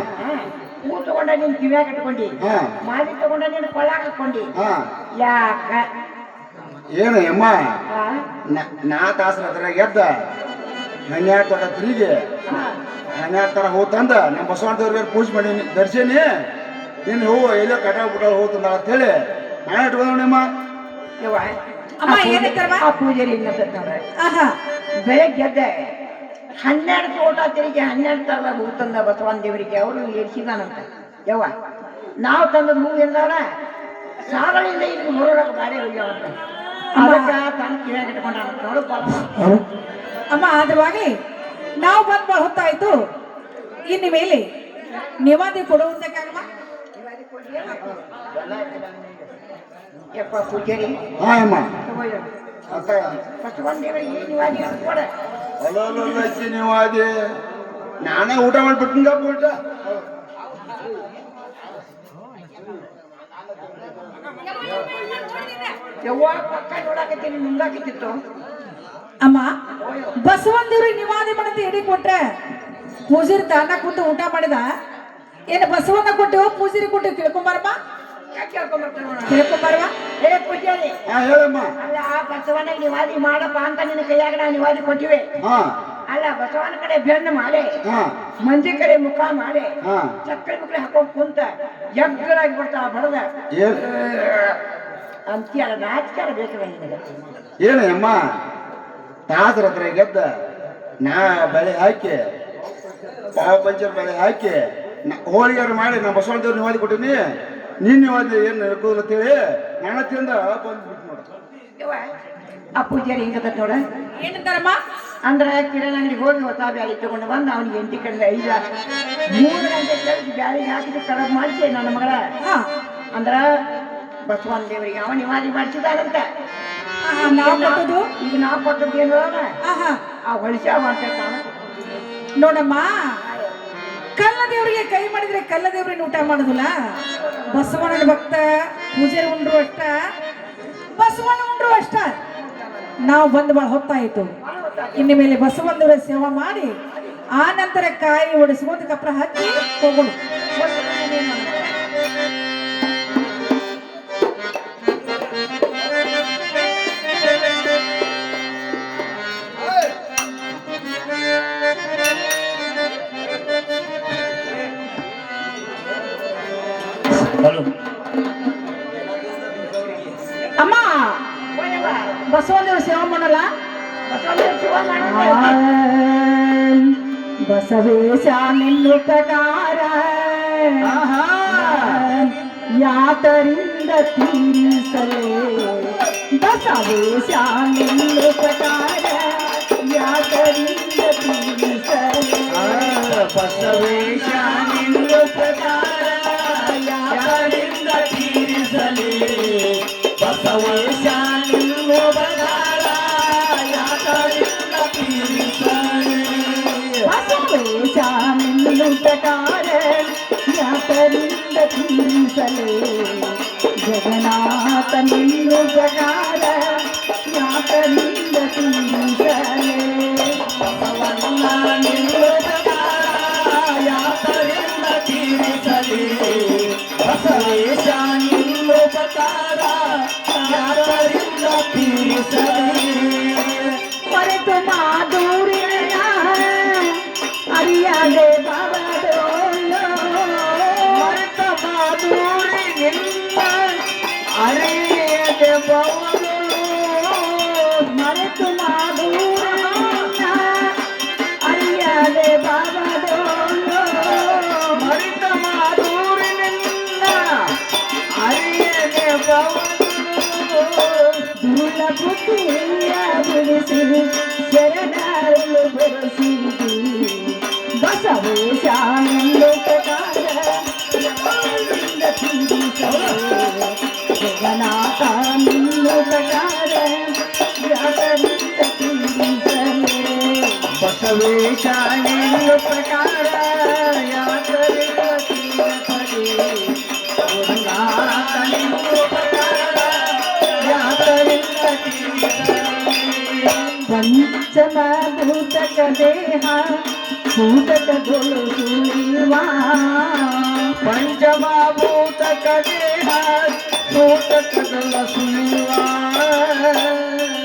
ಹೂ ತಗೊಂಡ ನೀನ್ ಕಿವ್ಯಾಗ ಇಟ್ಕೊಂಡಿ, ಹಾ ಮಾಲಿ ತಗೊಂಡ ನೀನು ಕೊಳ್ಳಾಗ ಹಾಕೊಂಡಿ. ಹಾ ಯಾಕ ಏನು ಅಮ್ಮ ಆ? ನಾ ತಾಸರ ಹತ್ರ ಎದ್ದ 12 ತರ ತಿರುಗಿ 12 ತರ ಹೂ ತಂದ ನಮ್ಮ ಬಸವಣ್ಣ ದೇವ್ರಿಗೆ ಪೂಜೆ ಮಾಡೀನಿ ಧರಿಸೀನಿ. ನಿನ್ನ ಹೂವು ಎಲ್ಲೋ ಕಟಾಗ್ಬಿಟ್ಟ ಹೂ ತಂದ ಅಂತೇಳಿ ನಾನು ಇಟ್ಕೊಂಡಮ್ಮ. ಯವ್ವ, ಅಮ್ಮ ಏನಂತಾರಮ್ಮ? ಆ ಪೂಜಾರಿ ಹಿಂಗಂತ ನೋಡ್ರಿ, ಆಹಾ ಬೆಳಗ್ಗೆ ಎದ್ದೆ 12 ತೋಟ ತಿರುಗಿ 12 ತರದ ಹೂ ತಂದ ಬಸವನ ದೇವರಿಗೆ ಅವರು ಏರ್ಸಿದಾನಂತ. ಯವ್ವ ನಾವು ತಂದದ ಹೂ ಎಂದವನ ಸಾಗಳಿಂದ ಇಲ್ಲಿ ಹೊರಡಕ್ಕೆ ಗಾಡಿ ಹೋಗ್ಯಾವಂತ. ಅದಕ್ಕೆ ತನ್ನ ಕಿವ್ಯಾಗ ಇಟ್ಕೊಂಡ ನೋಡಪ್ಪ. ಅಮ್ಮ ಆದ್ರವಾಗ್ಲಿ ನಾವು ಬಂದ್ ಬಹಳ ಹೊತ್ತಾಯ್ತು, ಇನ್ನು ಮೇಲೆ ನಿವಾದಿ ಕೊಡುವಂತಕ್ಕಾಗವ? ಯಪ್ಪ ಪೂಜಾರಿ ಹಾ ಅಮ್ಮ. ತಗೋಯ್ಯ ಅತ್ತ ಬಸವನ ದೇವರಿಗೆ ನಿವಾದಿ ಕೊಡ. ಅಲಲಕ್ಕಿ ನೀವು ಅದೇ ನಾನೇ ಊಟ ಮಾಡಿಬಿಟ್ಟಿಂಗಪ್ಪ ಊಟ. ಯವ್ವ ಪಕ್ಕ ನೋಡಾಕತ್ತೀನಿ ಮುಂದಾಕತ್ತಿತ್ತು. ಅಮ್ಮ ಬಸವಂತವ್ರಿಗೆ ನಿವಾದಿ ಮಾಡಂತ ಎಡಿ ಕೊಟ್ರೆ ಪೂಜಾರಿ ತಾನ ಕೂತು ಊಟ ಮಾಡಿದ, ಏನು ಬಸವಣ್ಣ ಕೊಟ್ಟೆವು ಪೂಜಾರಿ ಕೊಟ್ಟು ಕೇಳ್ಕೊಂಬಾರಮ್ಮ? ಕೇಳ್ಕೊಂಬಾರವ? ಏ ಪೂಜಾರಿ ಹಾ ಹೇಳಮ್ಮ. ಅಲ್ಲ ಬಸವನ ನಿವಾದಿ ಮಾಡಪ್ಪ ಅಂತ ನಿನ್ನ ಕೈಯಾಗ ನಾವು ನಿವಾದಿ ಕೊಟ್ಟಿವೆ. ಹಾ ಅಲ್ಲ ಬಸವನ ಕಡೆ ಬೆನ್ನು ಮಾಡಿ ಹಾ ಮಂದಿ ಕಡೆ ಮುಖ ಮಾಡಿ ಹಾ ಚಕ್ಕಳಿ ಮುಕ್ಕಳಿ ಹಾಕೊಂಡ್ ಕುಂತ ಜಗ್ಗರಾಗಿ ಬಿಡ್ತಾವ ಬಡದ ಏನ್ ಅಂತೀಯಲ್ಲ ನಾಚಿಕಾರ ಬೇಕಲ್ಲ ನಿನಗೆ. ಏನು ಅಮ್ಮ ತಾಸರ ಹತ್ರ ಗೆದ್ದ ನಾ ಬೆಳೆ ಹಾಕಿ ಪಾವ ಪಂಚರ್ ಬೆಳೆ ಹಾಕಿ ಹೋಳಿಗೆರು ಮಾಡಿ ನಾ ಬಸವಣ್ಣದೇವ್ರು ನಿವಾದಿ ಕೊಟ್ಟಿನಿ ನೀನ್ ನಿವಾದಿ ಏನು ಹೇಳ್ಕೋದ್ರತ್ತೇಳಿ ನನ್ನ ತಿಂದ ಬಂದ್ಬಿಟ್ಟು ನೋಡ ಯವ್ವ, ಆ ಪೂಜಾರಿ ಹಿಂಗದ ನೋಡ ಏನಂತಾರಮ್ಮ? ಅಂದ್ರ ಕಿರಣ್ ಅಂಗಡಿಗೆ ಹೋಗಿ ಹೊಸ ಬ್ಯಾಳಿ ತಗೊಂಡು ಬಂದು ಅವ್ನಿಗೆ ಎಂಟಿ ಕಡೆ 3 ಗಂಟೆ ಕೆಳಗೆ ಬ್ಯಾಳಿ ಹಾಕಿದ್ದು ಕಡಬ್ ಮಾಡಿಸಿ ನನ್ನ ಮಗಳ ಹಾ ಅಂದ್ರ ಬಸವಣ್ಣ ದೇವರಿಗೆ ಅವ ನಿವಾದಿ ಮಾಡಿಸಿದಾರಂತ ನಾವು ಕೊಟ್ಟದು ಈಗ ನಾವು ಕೊಟ್ಟದ್ದು ಏನು ಆಹಾ ಆ ಹೊಳಿಸ ಮಾಡ್ತಿರ್ತಾನ ನೋಡಮ್ಮ, ಕಲ್ಲ ದೇವರಿಗೆ ಕೈ ಮಾಡಿದ್ರೆ ಕಲ್ಲ ದೇವ್ರಿಗೆ ಊಟ ಮಾಡೋದಿಲ್ಲ. ಬಸವಣ್ಣನ ಭಕ್ತ ಪೂಜೆ ಉಂಡ್ರು ಅಷ್ಟ, ಬಸವಣ್ಣ ಉಂಡ್ರು ಅಷ್ಟ. ನಾವು ಬಂದು ಭಾಳ ಹೊತ್ತಾಯಿತು. ಇನ್ನು ಮೇಲೆ ಬಸವಣ್ಣವರ ಸೇವೆ ಮಾಡಿ ಆ ನಂತರ ಕಾಯಿ ಒಡಿಸ್ಕೊಂಡು ಕಪ್ರ ಹಚ್ಚಿ ಹೋಗೋಣ. ಹಲೋ ಅಮ್ಮ, ಬಸವಣ್ಣವ್ರ ಸೇವೆ ಮಾಡಲ್ಲ. ಬಸವೇಶ ನಿಲ್ಲು ಪ್ರಕಾರ ಯಾತರಿಂದ ತೀರಿಸಲೇ, ಬಸವೇಶ ನಿಲ್ಲು ಪ್ರಕಾರ ಯಾತರಿಂದ ತೀರಿಸಲೇ, ಬಸವೇಶ ನಿಲ್ಲು ಪ್ರಕಾರ ಯಾರಿಂದ ತೀರಿಸಲಿ, ಬಸವೇಶ ನಿಲ್ಲು ಪ್ರಕಾರ ಯಾರಿಂದ ತೀರಿಸಲಿ, ಬಸವೇಶ ನಿಲ್ಲು ಪ್ರಕಾರ ಯಾತರಿಂದ ತೀರಿಸಲೇ, ಜಗನ್ನಾಥ ನಿಲ್ಲು ಪ್ರಕಾರ ಯಾತರಿಂದ ತೀರಿಸಲೇ, ಬಸವಣ್ಣ ನಿಲ್ಲು ಪ್ರಕಾರ ಯಾತರಿಂದ ತೀರಿಸಲಿ, ಬಸವೇಶ ನಿಲ್ಲು ಪ್ರಕಾರ ಯಾತರಿಂದ ತೀರಿಸಲಿ, ಮರೆತು ಮಾಧುರ್ಯ ಅರಿಯಾದೆ ಬಾಬಾದೋಲ್ಲ, ಮರೆತ ಮಾಧುರಿ ನಿನ್ನ ಅರಿಯದೆ ಬವನು, ಮರೆತು ಮಾಧುರ್ಯ ಅರಿಯಾದೆ ಬಾಬಾದೋಲ್ಲ, ಮರೆತ ಮಾಧುರಿ ನಿನ್ನ ಅರಿಯದೆ ಬವನು, ಧೂಳ ಬುದ್ಧಿಯ ಬಿಡಿಸಿ ಶರಣರನ್ನು ಬರೆಸಿದಿ, ಬಸವೇಶ ಎಂದು ಪ್ರಕಾರ ಯಾರಿಂದ ತೀರಿಸಲೇ, ಜಗನ್ನಾಥ ನಿಲ್ಲು ಪ್ರಕಾರ ಯಾತರಿಂದ ತೀರಿಸಲೇ, ಬಸವೇಶ ನಿಲ್ಲು ಪ್ರಕಾರ ಯಾತರಿಂದ ತೀರಿಸಲಿ, ಗುರುನಾಥ ನಿಲ್ಲು ಪ್ರಕಾರ ಯಾತರಿಂದ ತೀರಿಸಲಿ, ಪಂಚಮ ಭೂತಕ ದೇಹ ಭೂತಕದೊಳು ಸುಳಿವ, ಪಂಚಮಭೂತಕ ದೇಹ ಸೂತಕದಲ್ಲ ಸುಳಿವ,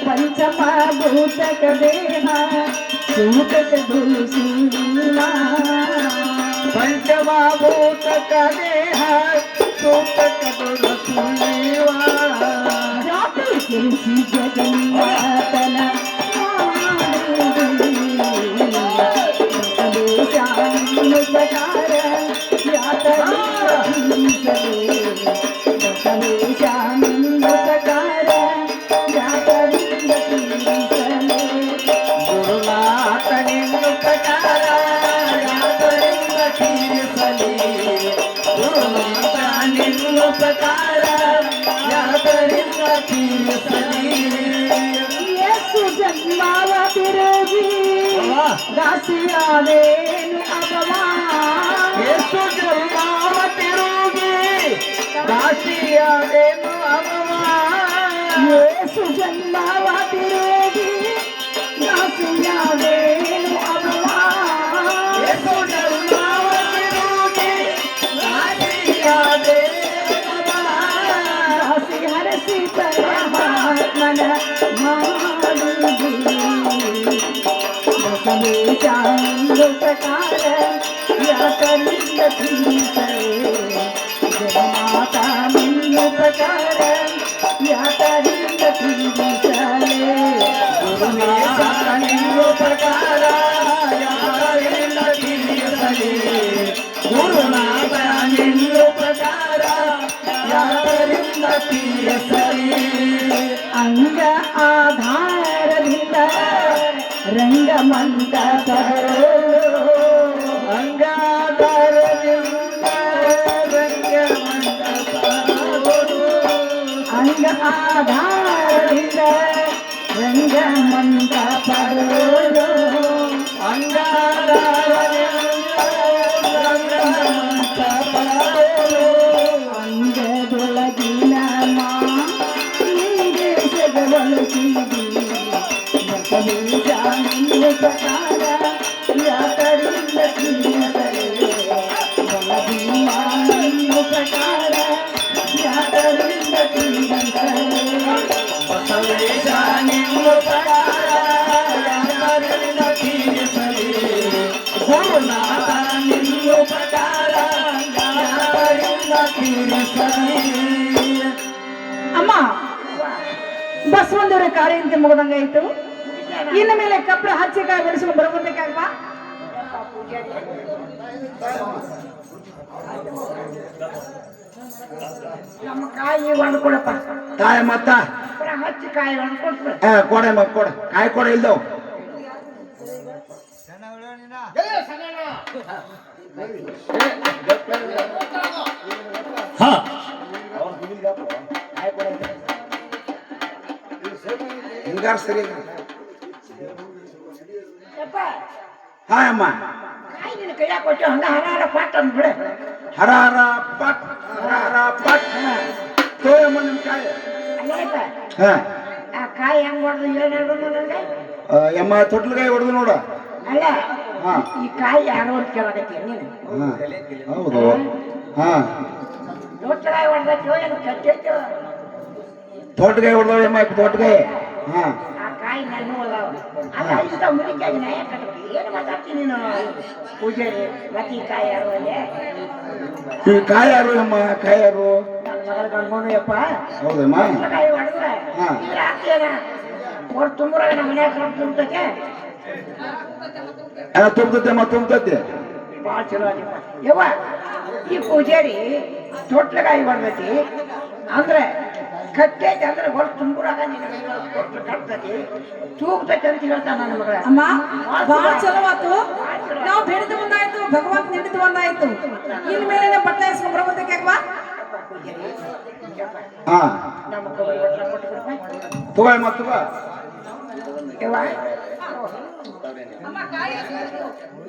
ಪಂಚಮ ಭೂತಕ ದೇಹ ಭೂತಕದೊಳು ಸುಳಿವ, ಪಂಚಮಭೂತಕ ದೇಹ ಸೂತಕದಲ್ಲ ಸುಳಿವ, ಜಾತಿ ತಿಳಿಸಿ ಜಗನ್ನಾಥನ ಬಸವೇಶಾನು ಪ್ರಕಾರ ಯಾತರಿಂದ ತೀರಿಸಲೇ, ಬಸವೇಶಾನು ಪ್ರಕಾರ ಯಾತರಿಂದ ತೀರಿಸಲೇ, ಗುರುನಾಥ ನಿಲ್ಲು ಪ್ರಕಾರ ಯಾತರಿಂದ ತೀರಿಸಲಿ, ಗುರುನಾಥ ನಿಲ್ಲು ಪ್ರಕಾರ ಯಾತರಿಂದ ತೀರಿಸಲಿ, ಯೇಸು ಜನ್ಮವ ತಿರುಗಿ ದಾಸಿಯಾದೇನು ಅಪವಾ, ಯೇಸು ಜನ್ಮವ ತಿರುಗಿ ದಾಸಿಯಾದೇನು ಅಮವಾ, ಯೇಸು ಜನ್ಮವ ತಿರುಗಿ ದಾಸಿಯಾದೇನು ಅಪವಾ, ಯೇಸು ಜನ್ಮವ ತಿರುಗಿ ದಾಸಿಯಾದೇನು ಅಮವಾ, ದಾಸಿ ಹರಸಿ ಪರಮಾತ್ಮನ ಮಾಡಿದಿ, ಬಸವೇಶಾನು ಪ್ರಕಾರ ಯಾತರಿಂದ ತೀರಿಸಲೇ, ಜಗನ್ನಾಥ ನಿಲ್ಲು ಪ್ರಕಾರ ಯಾತರಿಂದ ತೀರಿಸಲೇ, ಗುರುನಾಥ ನಿಲ್ಲು ಪ್ರಕಾರ ಮಂಟಪಗಳು ಅಂಗಾಧಾರದಿಂದ ರಂಗಮಂಟಪಗಳು ಅಂಗ ಆಧಾರದಿಂದ ರಂಗ ಮಂಟಪಗಳು ಅಂಗಾಧಾರದಿಂದ ರಂಗಮಂಟಪಗಳು ಅಂಗದೊಳಗಿನ ನಿಂಗೆ ಸೆಗವಳಿಸಿದಿ ಪ್ರಕಾರ ಯಾತರಿಂದ ಪ್ರಕಾರ ಯಾತರಿಂದ ಬಸವೇಶ ನಿನ್ನ ಪ್ರಕಾರ ಯಾತರಿಂದ ತೀರಿಸಲಿ ಗುರುನಾಥ ನಿನ್ನ ಪ್ರಕಾರ ಯಾತರಿಂದ ತೀರಿಸಲಿ ಅಮ್ಮ ಬಸವಂತವರ ಕಾರ್ಯಂತೆ ಮುಗದಂಗಾಯ್ತು. ಇನ್ನು ಮೇಲೆ ಕಪ್ರ ಹಚ್ಚಿಕಾಯಿ ಬಡಿಸ್ಕೊಂಡು ಬರ್ಬೋದಕ್ಕಾಗವಾ? ನಮ್ಮ ಕಾಯಿ ಒಂದು ಕೊಡಪ್ಪ ತಾಯ ಮತ್ತ ಹಚ್ಚಿ ಕಾಯಿ ಒಂದು ಕೊಟ್ಬಿಡ ಕೊಡೆ ಮತ್ ಕೊಡ ಕಾಯಿ ಕೊಡ ಇಲ್ದವ್ ಹಾ ಹಿಂಗಾರ ಸರಿ ಯಪ್ಪ ಹಾ ಅಮ್ಮ ಕಾಯಿ ನಿನ್ನ ಕೈಯಾಗ ಕೊಟ್ಟು ಹಂಗ ಹರಾರ ಪಾಟ್ ಅಂದ್ಬಿಡ ಹರ ಹರ ಪಟ್ ಹರ ಹರ ಪಟ್ ತೋಯಮ್ಮ ನಿಮ್ ಕಾಯಿ ಅಲ್ಲೇಪ್ಪ ಹಾ ಆ ಕಾಯಿ ಹೆಂಗ್ ಹೊಡೆದು ಏನಾದ್ರು ನನಗೆ ಎಮ್ಮ ತೊಟ್ಲಗಾಯಿ ಹೊಡೆದು ನೋಡ ಅಲ್ಲ ಹಾ ಈ ಕಾಯಿ ಯಾರು ಅಂತ ಕೇಳಕತ್ತೀಯ ನೀನು ಹಾ ಹೌದು ಹಾ ದೊಡ್ಡಗಾಯಿ ಹೊಡೆದೈತೋ ಏನು ಕಟ್ಟೈತೋ ತೋಟಗಾಯಿ ಹೊಡೆದವ ಎಮ್ಮ ತೋಟಗಾಯಿ ಹಾ ಆ ಕಾಯಿ ನನ್ನ ಅದಾವ ಅಲ್ಲ ಇಂಥ ಮುರಿಕಾಗಿ ನಾ ಯಾಕೆ ಕಟ್ಟಬೇಕು ಏನು ಮಾತಾಡ್ತೀನಿ ನೀನು ಪೂಜಾರಿ ಮತ್ತೆ ಈ ಕಾಯಿ ಯಾರು ಅಲ್ಲೇ ಈ ಕಾಯಿ ಯಾರು ಅಮ್ಮ ಕಾಯಿ ಯಾರು ನನ್ನ ಮಗಳ ಗಂಡ್ಕೊಂಡು ಯಪ್ಪ ಹೌದಮ್ಮ ಕಾಯಿ ಹೊಡೆದ್ರೆ ಹಾ. ಇದ್ರ ಆಗ್ತೇನ ಹೊರ ತುಂಬರಾಗ ನಮ್ಮ ಮನ್ಯಾಗ ಸ್ವಲ್ಪ ತುಂಬತೈತೆ ತುಂಬತೈತೆ ಅಮ್ಮ ತುಂಬತೈತೆ ಭಾಳ ಚಲೋ ಆಗಿಪ್ಪ ಯವ್ವ ಈ ಪೂಜಾರಿ ತೊಟ್ಲಗಾಯಿ ಹೊಡೆದೈತಿ ಅಂದ್ರೆ ಕಟ್ಟೈತಿ ಅಂದ್ರೆ ಹೊರ ತುಂಬರಾಗ ಕಟ್ತೈತಿ ತೂಗ್ತೈತಿ ಅಂತ ಹೇಳ್ತಾನ ನನ್ನ ಮಗಳ ಅಮ್ಮ ಬಹಳ ಚಲೋ ಆತು. ನಾವು ಬೇಡಿದ ಒಂದಾಯ್ತು, ಭಗವಂತ ನೀಡಿದ ಒಂದಾಯ್ತು. ಇನ್ ಮೇಲೆ ನಮ್ಮ ಬಟ್ಟೆ ಇಸ್ಕೊಂಡ್ ಬರ್ಬೋದಕ್ಕಾಗವಾ? ಹಾ ನಮ್ಮ ಕೊಬ್ಬರಿ ಬಟ್ಲ ಕೊಟ್ಟು ಬಿಡಪ್ಪ ತಗೋ ಅಮ್ಮ ತಗೋ ಯವ್ವ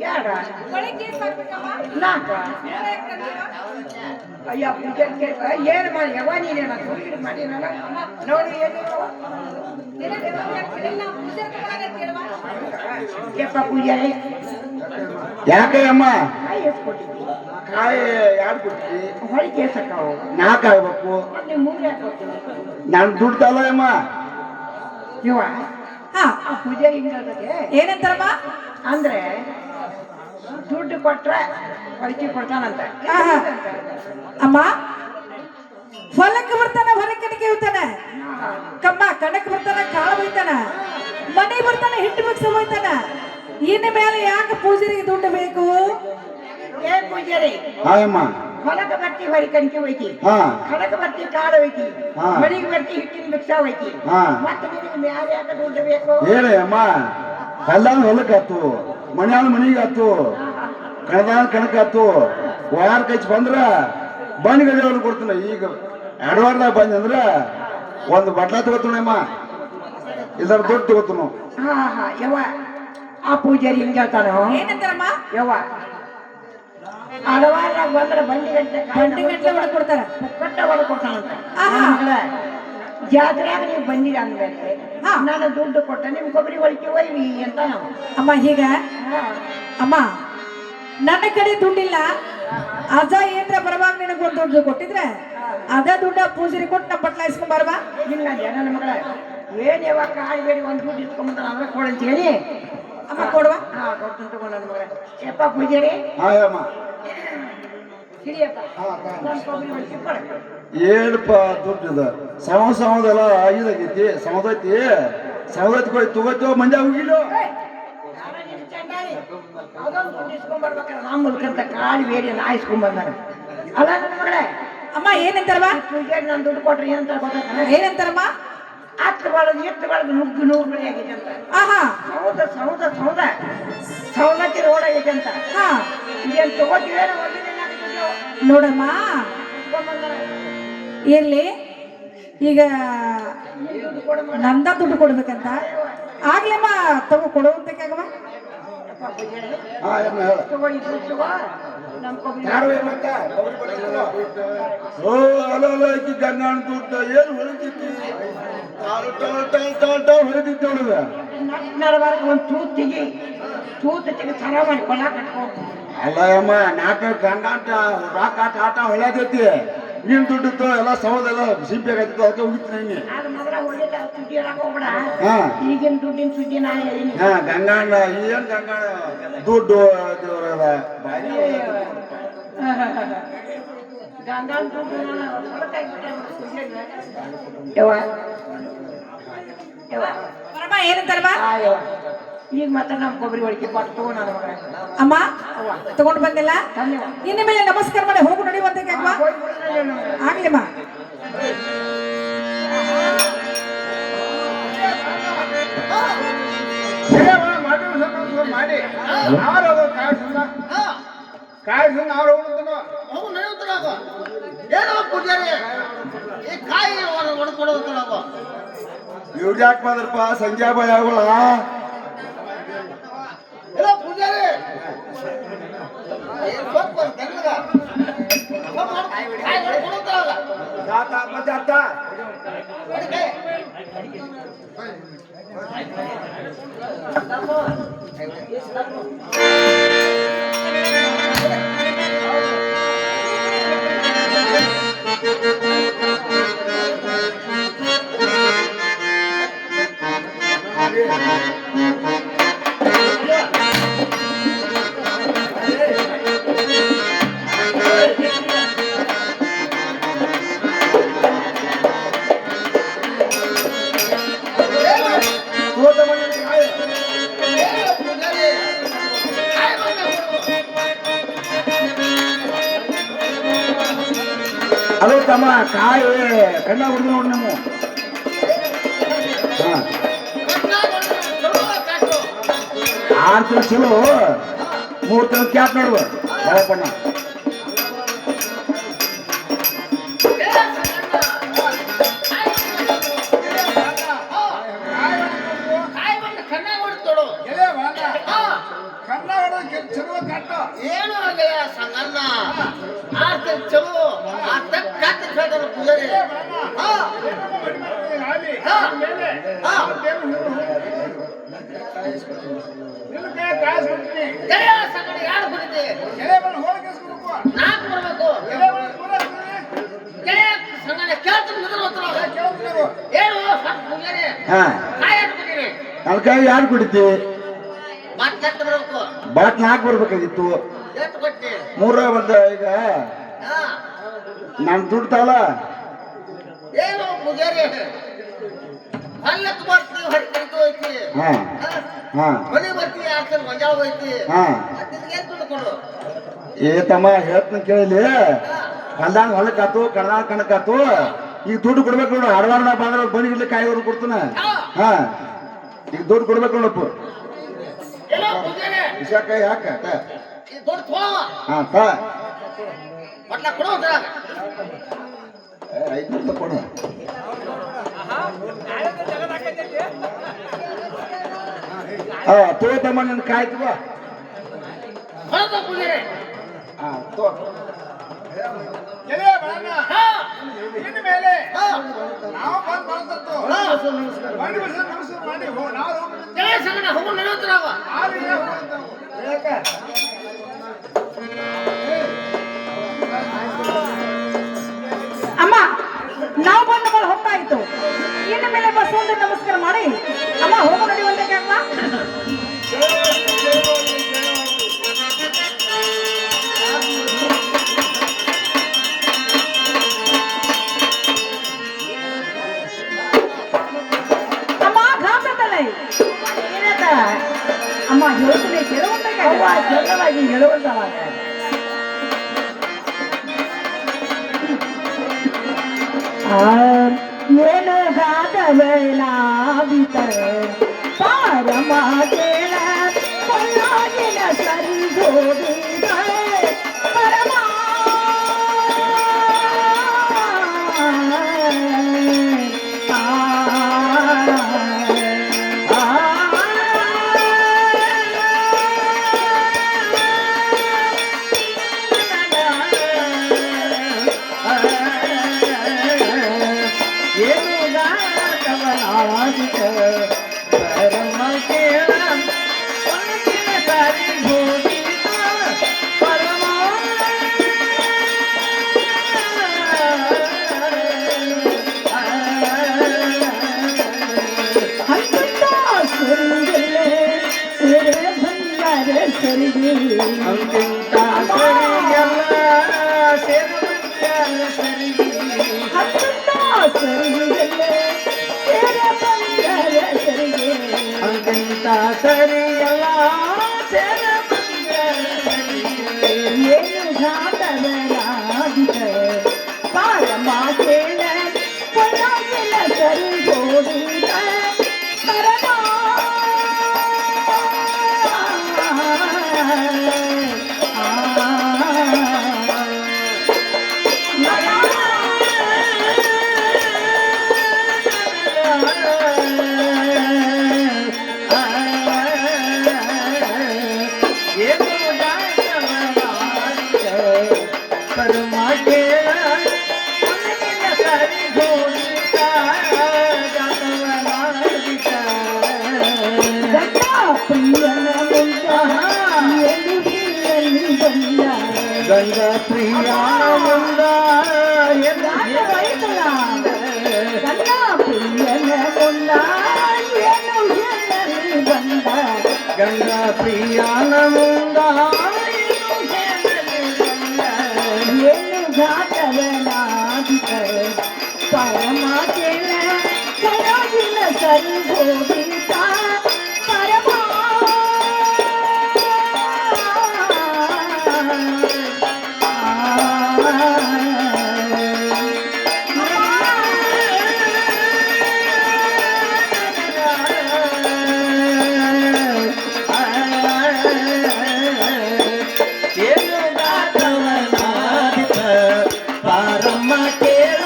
ಯಾರ ನಾಕ ಅಯ್ಯ ಪೂಜೆ ಏನು ಮಾಡಿ ಯವ್ವ ನೀನೇನ ಸುಳ್ಳು ಮಾಡಿನಲ್ಲ ನೋಡಿ ಯಪ್ಪ ಪೂಜಾರಿ ಯಾಕೆ ಅಮ್ಮ ಕಾಯಿ ಎಷ್ಟು ಕೊಟ್ಟಿದ್ದಿ ಕಾಯಿ ಯಾರು ಕೊಟ್ಟಿ ಹೊಳಿಗೆ ಸಕ್ಕಾವು ನಾಲ್ಕು ಆಗ್ಬೇಕು ನೀವು ಮೂರು ಯಾಕೆ ಕೊಡ್ತೀನಿ ನಾನು ದುಡ್ಡು ತಲ್ಲ ಅಮ್ಮ ಯವ್ವ ಹಾ ಆ ಪೂಜೆ ಹಿಂಗೆ ಏನಂತಾರಮ್ಮ? ಅಂದ್ರೆ ದುಡ್ಡು ಕೊಟ್ರೆ ಹೊಳಿಕೆ ಕೊಡ್ತಾನಂತ ಆಹಾ. ಅಮ್ಮ ಹೊಲಕ್ಕೆ ಬರ್ತಾನ ಹೊರಕಣಿಕೆ ಹೋಗ್ತಾನ, ಕಮ್ಮ ಕಣಕ್ ಬರ್ತಾನ ಕಾಳು ಹೋಯ್ತಾನ, ಮನೆ ಬರ್ತಾನ ಹಿಟ್ಟು ಮಿಕ್ಸ್ ಹೋಯ್ತಾನ. ಇನ್ನು ಮೇಲೆ ಯಾಕೆ ಪೂಜೆಗೆ ದುಡ್ಡು ಬೇಕು? ಏ ಪೂಜಾರಿ ಹಾ ಅಮ್ಮ ಹೊಲಕ್ಕೆ ಬರ್ತಿ ಹೊರಿಕಣಿಕೆ ಹೋಯ್ತಿ ಹಾ ಕಡಕ ಬರ್ತಿ ಕಾಳು ಹೋಯ್ತಿ ಹಾ. ಮನೆಗೆ ಬರ್ತಿ ಹಿಟ್ಟಿನ ಮಿಕ್ಸ ಹೋಯ್ತಿ ಹಾ ಮತ್ತೆ ನಿನಗೆ ಮ್ಯಾಲೆ ಯಾಕೆ ದುಡ್ಡು ಬೇಕು ಹೇಳಿ ಅಮ್ಮ ಕಲ್ಲಾನ ಹೊಲಕ್ಕೆ ಆತು ಮನ್ಯಾನ ಮನಿಗೆ ಆತು ಕಣದಾನ ಕಣಕ್ ಆತು ವಾರ ಕಚ್ ಬಂದ್ರ ಬಂದ್ ಗಡಿಯವ್ರು ಕೊಡ್ತಾನೆ. ಈಗ ಎಡವಾರದಾಗ ಬಂದಂದ್ರ ಒಂದು ಬಟ್ಲ ತಗೋತಾನಮ್ಮ ಇದರ ದುಡ್ಡು ತಗೋತಾನು. ಹಾ ಹಾ ಯವ್ವ ಆ ಪೂಜಾರಿ ಹಿಂಗೆ ಹೇಳ್ತಾನೋ ಏನಂತಾರಮ್ಮ? ಯವ್ವ ಹಲವಾರಾಗ ಬಂದ್ರೆ ಬಂಡಿ ಗಂಟೆ ಬಂಡಿ ಗಂಟ್ಲೆ ಒಳಗೆ ಕೊಡ್ತಾರ. ಕಟ್ಟ ಹೊರ ಕೊಡ್ತಾನಂತ ಆಹಾ. ಜಾತ್ರೆಯಾಗ ನೀವು ಬಂದಿರ ಅಂದ್ಮೇಲೆ ಹಾ. ನಾನು ದುಡ್ಡು ಕೊಟ್ಟ ನಿಮ್ ಕೊಬ್ಬರಿ ಹೊಲಿಕೆ ಒಯ್ವಿ ಅಂತ ನಾವು ಅಮ್ಮ ಹೀಗ ಅಮ್ಮ ನನ್ನ ಕಡೆ ದುಡ್ಡಿಲ್ಲ, ಅಜ ಏನ್ರ ಬರವಾಗ ನಿನಗೊಂದು ದುಡ್ಡು ಕೊಟ್ಟಿದ್ರೆ ಅದ ದುಡ್ಡ ಪೂಜೆಗೆ ಕೊಟ್ಟು ನಮ್ಮ ಬಟ್ಲ ಇಸ್ಕೊಂಡ್ ಬರವಾ? ಇಲ್ಲ ನನ್ನ ಮಗಳ ಏನ್ ಯಾವಾಗ ಕಾಯಿ ಬೇಡಿ ಒಂದು ದುಡ್ಡು ಇಟ್ಕೊಂಬಂದ ಅಂದ್ರೆ ಕೊಡಂತೇಳಿ ಅಮ್ಮ ಕೊಡುವ. ಹಾ ಕೊಡ್ತೀನಿ ತಗೊಂಡು ನನ್ನ ಮಗಳ ಯಪ್ಪ ಪೂಜಾರಿ ಹಾ ಅಮ್ಮ ಹಿಡಿಯಪ್ಪ ನನ್ನ ಕೊಬ್ಬರಿ ಹೊಲಿಕೆ ಕೊಡ ಏನಪ್ಪ ದುಡ್ಡು ಸಮದೆಲ್ಲ ಇದಾಗೈತಿ ಸಮದೈತಿ ಸಮದೈತಿ ತಗೋತೀವ ಮಂಜ ಹೋಗಿಲ್ಲ ಅದೊಂದು ದುಡ್ಡು ಇಸ್ಕೊಂಡ್ಬರ್ಬೇಕಾದ್ರೆ ನಮ್ಮ ಮುಲ್ಕಂತ ಕಾಳಿ ಬೇಡಿ ನಾ ಇಸ್ಕೊಂಡ್ಬಂದಾನ ಅಲ್ಲ ನನ್ನ ಮಗಳೇ ಅಮ್ಮ ಏನಂತಾರಮ್ಮ? ಪೂಜೆಗೆ ನಾನು ದುಡ್ಡು ಕೊಟ್ರಿ ಏನಂತ ಗೊತ್ತಾಗ್ತಾನೆ ಏನಂತಾರಮ್ಮ? ಹತ್ತಬಾರ್ದು ಎತ್ತಬಾರ್ದು ನುಗ್ಗು ನೂರು ಬೆಳೆ ಆಗೈತೆ ಅಂತ ಆಹಾ ಸೌಲಕ್ಕೆ ರೋಡ್ ಆಗೈತೆ ಅಂತ ಹಾ ಇದೇನು ತಗೋತೀವೇನೋ ನೋಡಮ್ಮ ಇರ್ಲಿ ಈಗ ನಂದ ದುಡ್ಡು ಕೊಡ್ಬೇಕಂತ ಆಗ್ಲಮ್ಮ ತಗೋ ಕೊಡುವಂತಕ್ಕಾಗವ ಹಾ ಎಮ್ಮ ಹೇಳ ತಗೊಳ್ಳಿ ತಗೋ ನಮ್ಮ ಕೊಬ್ಬರಿ ಯಾರು ಏನಂತ ಓ ಅಲ್ಲ ಈಕಿ ಗಂಗಾಣ ದುಡ್ಡ ಏನು ಹೊಳಿತಿತ್ತು ಹೊಡೆದಿತ್ತು ನೋಡುದ ನಡಬಾರ್ದು ಒಂದು ತೂತ್ ತೆಗಿ ಸರ ಮಾಡಿ ಕೊಳ ಕಟ್ಕೊ ಅಲ್ಲ ಅಮ್ಮ ನಾಟ ಗಂಗಾಟ ರಾಕ ಆಟ ಹೊಳ್ಯಾದೈತಿ ನೀನ್ ದುಡ್ಡಿತ್ತು ಎಲ್ಲ ಸೌದೆಲ್ಲ ಸಿಂಪಿ ಆಗತ್ತಿತ್ತು ಅದಕ್ಕೆ ಹೋಗಿತ್ತು ನೀನು ಅದು ಮೊದಲ ಹೊಡಿತ ಸುದ್ದಿ ಹೇಳಕ್ ಹೋಗ್ಬೇಡ ಹಾ ಈಗಿನ ದುಡ್ಡಿನ ಸುದ್ದಿ ನಾ ಹೇಳಿನಿ ಹಾ ಗಂಗಾಣ ಏನ್ ಗಂಗಾಣ ದುಡ್ಡು ದೇವ್ರದ ಬಾರಿ ಗಂಗಾನ ದುಡ್ಡು ಯವ್ವ ಯವ್ವ ಬರಮ್ಮ ಏನಂತಲ್ವಾ ಆಯೋ ಈಗ ಮತ್ತೆ ನಮ್ಮ ಕೊಬ್ಬರಿ ಒಳಗೆ ಕೊಟ್ಟು ತಗೋ ನನ್ನ ಮಗ ಅಮ್ಮ ತಗೊಂಡು ಬಂದಿಲ್ಲ ಧನ್ಯವಾದ ಇನ್ನು ಮೇಲೆ ನಮಸ್ಕಾರ ಮಾಡಿ ಹೋಗು ನಡೆಯುವಂತಕ್ಕಾಗವಾ ಆಗ್ಲಿಮ್ಮ ಮಾಡಿ ಯಾರು ಕಾಯಿ ಅವ್ರು ಹೋಗು ನಡೆಯುತ್ತಲಾಗ ಏನೋ ಪೂಜಾರಿ ಈ ಕಾಯಿ ಒಣಕೊಡೋದಲಾಗ ಇವ್ರು ಯಾಕೆ ಬಂದ್ರಪ್ಪ ಸಂಜೆ ಬಾಯ್ ಆಗೋಳ ಇಲ್ಲ ಪೂಜಾರಿ ಕಾಯಿ ಒಣಕೊಡೋದಲಾಗ ಮತ್ತೆ ಅರ್ಥ ಅಲೋ ತಮ್ಮ ಕಾಯಿ ಕಣ್ಣ ಹೊಡೆದು ನೋಡಿ ನಮ್ಮ ಆರು ತಿಂಗಳು ಚಲೋ 3 ತಿಂಗಳು ಕ್ಯಾಪ್ ನೋಡುವ ಬಾಳಪ್ಪಣ್ಣ ಏನು ಆಗಲ್ಲ ಸಂಗಣ್ಣ ಆತ ಚಲೋ ಆತ ಕತ್ತ ಹೇಳ್ತಾನ ಪೂಜಾರಿ ಸಂಗಣ್ಣ ಯಾರು ಬಂದಿದ್ದೆ ನಾಲ್ಕು ಬರ್ಬೇಕು ಸಂಗಣ್ಣ ಕೇಳ್ತೀನಿ ಏನು ಪೂಜಾರಿ ಹಾ ಕಾಯಿ ಹಾಕ್ಬಿಟ್ಟಿನಿ ನನ್ನ ಕಾಯಿ ಯಾರು ಕುಡಿತಿ ಮತ್ತೆ ಎತ್ತು ಬರ್ಬೇಕು ಬಾಟ್ 4 ಬರ್ಬೇಕಾಗಿತ್ತು ಎತ್ತು ಕೊಟ್ಟಿ 3 ಬಂದ ಈಗ ನಾನು ದುಡ್ತಾವಲ್ಲ ಏನು ಪೂಜಾರಿ ಹಲ್ಲಕ್ಕೆ ಬರ್ತೀವಿ ಹರಿಕರಿತು ಐತಿ ಹಾ ಹಾ ಮನೆ ಬರ್ತೀವಿ ಆಡ್ತಾರೆ ಮಂಜಾಳ ಐತಿ ಹಾ ಏನು ದುಡ್ಡು ಕೊಡು ಏ ತಮ್ಮ ಹೇಳ್ತೀನಿ ಕೇಳಿ ಹೊಲ್ದಾಗ ಹೊಲಕ್ಕಾತು ಕಣದಾಗ ಕಣಕ್ಕಾತು ಈಗ ದುಡ್ಡು ಕೊಡ್ಬೇಕು ನೋಡು ಹಡವಾಡ್ದಾಗ ಬಂದ್ರೆ ಬನ್ನಿ ಇಲ್ಲಿ ಕಾಯಿಗಳು ಕೊಡ್ತಾನೆ ಹಾ ಈಗ ದುಡ್ಡು ಕೊಡ್ಬೇಕು ನೋಡಪ್ಪ ಏನೋ ಪೂಜಾರಿ ವಿಷಕಾಯಿ ಹಾಕ ಈ ದುಡ್ಡು ತಗೋ ಹಾ ತಾ ಮಟ್ಲ ಕೊಡು ಅಂತ 500 ಕೊಡು ಹಾ ತಮ್ಮ ನಿನ್ ಕಾಯಿ ತಗೋ ಹೊರತ ಪೂಜಾರಿ ಹಾ ತಗೋ ಹಾ ಮೇಲೆ ಹಾ ನಾವು ಬಂದು ಬಂದದ್ದು ಹಾ ನಮಸ್ಕಾರ ಮಾಡಿ ನಾವು ಜಯ ಸಂಗಣ್ಣ ಹೋಗು ನಡೆಯುತ್ತಲಾಗ ಅಮ್ಮ ನಾವು ಬಂದ ಮೇಲೆ ಹೊತ್ತಾಯ್ತು ಇನ್ನು ಮೇಲೆ ಬಸವಂತ ನಮಸ್ಕಾರ ಮಾಡಿ ಅಮ್ಮ ಹೋಗು ನಡೆಯುವಂತಕ್ಕಾಗವಾ ಅಮ್ಮ ಘಾತದಲ್ಲೇ ಅಮ್ಮ ಹೇಳ್ತೀನಿ ಜಗಳವಾಗಿ ಹೇಳುವಂತಲ್ಲ ಆ ಏನು ಗಾದವೇನಾದಿತ ಪಾರಮ ಕೇಳ ಪಲ್ಲಾಗಿನ ಸರಿಗೋದಿದ ಪರಮ ಸರಿಯಲ್ಲ ಏನು ಘಾತವನಾದಿತ ಪಾರಮ ಕೇಳ ಪಲ್ಲಾಗಿನ ಸರಿಗೋದಿದ ಪರಮ ಗಂಗ ಪ್ರಿಯ ಮುಂದ ಗಂಗ ಪ್ರಿಯನ ಮುಂದ ಏನು ಘಾತವನಾದಿತ ಪರಮ ಕೇಳ ಕರಾಗಿನ ಸರಿಗೋದಿತ ಪರಮ ಪರಮ ಕೇಳ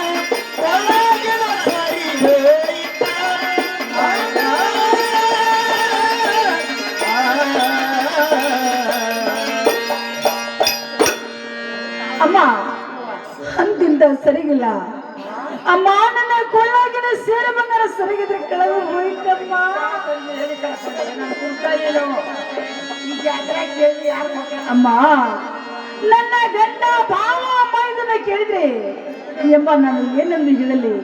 ಒಳಗಿನ ಸರಿ ಹೋಯಿತ ಅಮ್ಮ ಅಂತಿಂತ ಸರಿಗಿಲ್ಲ ಅಮ್ಮ ನನ್ನ ಕೊಳ್ಳಾಗಿನ ಸೇರ ಬಂಗಾರ ಸರಿಗಿದ್ರೆ ಕೆಳಗೆ ಹೋಯ್ತಮ್ಮ ಈ ಜಾತ್ರೆ ಕೇಳಿ ಯಾರು ಅಮ್ಮ ನನ್ನ ಗಂಡ ಭಾವ ಅಮ್ಮ ಇದನ್ನ ಕೇಳಿದ್ರೆ ಎಂಬ ನಾನು ಏನೆಂದು ಹೇಳಲಿ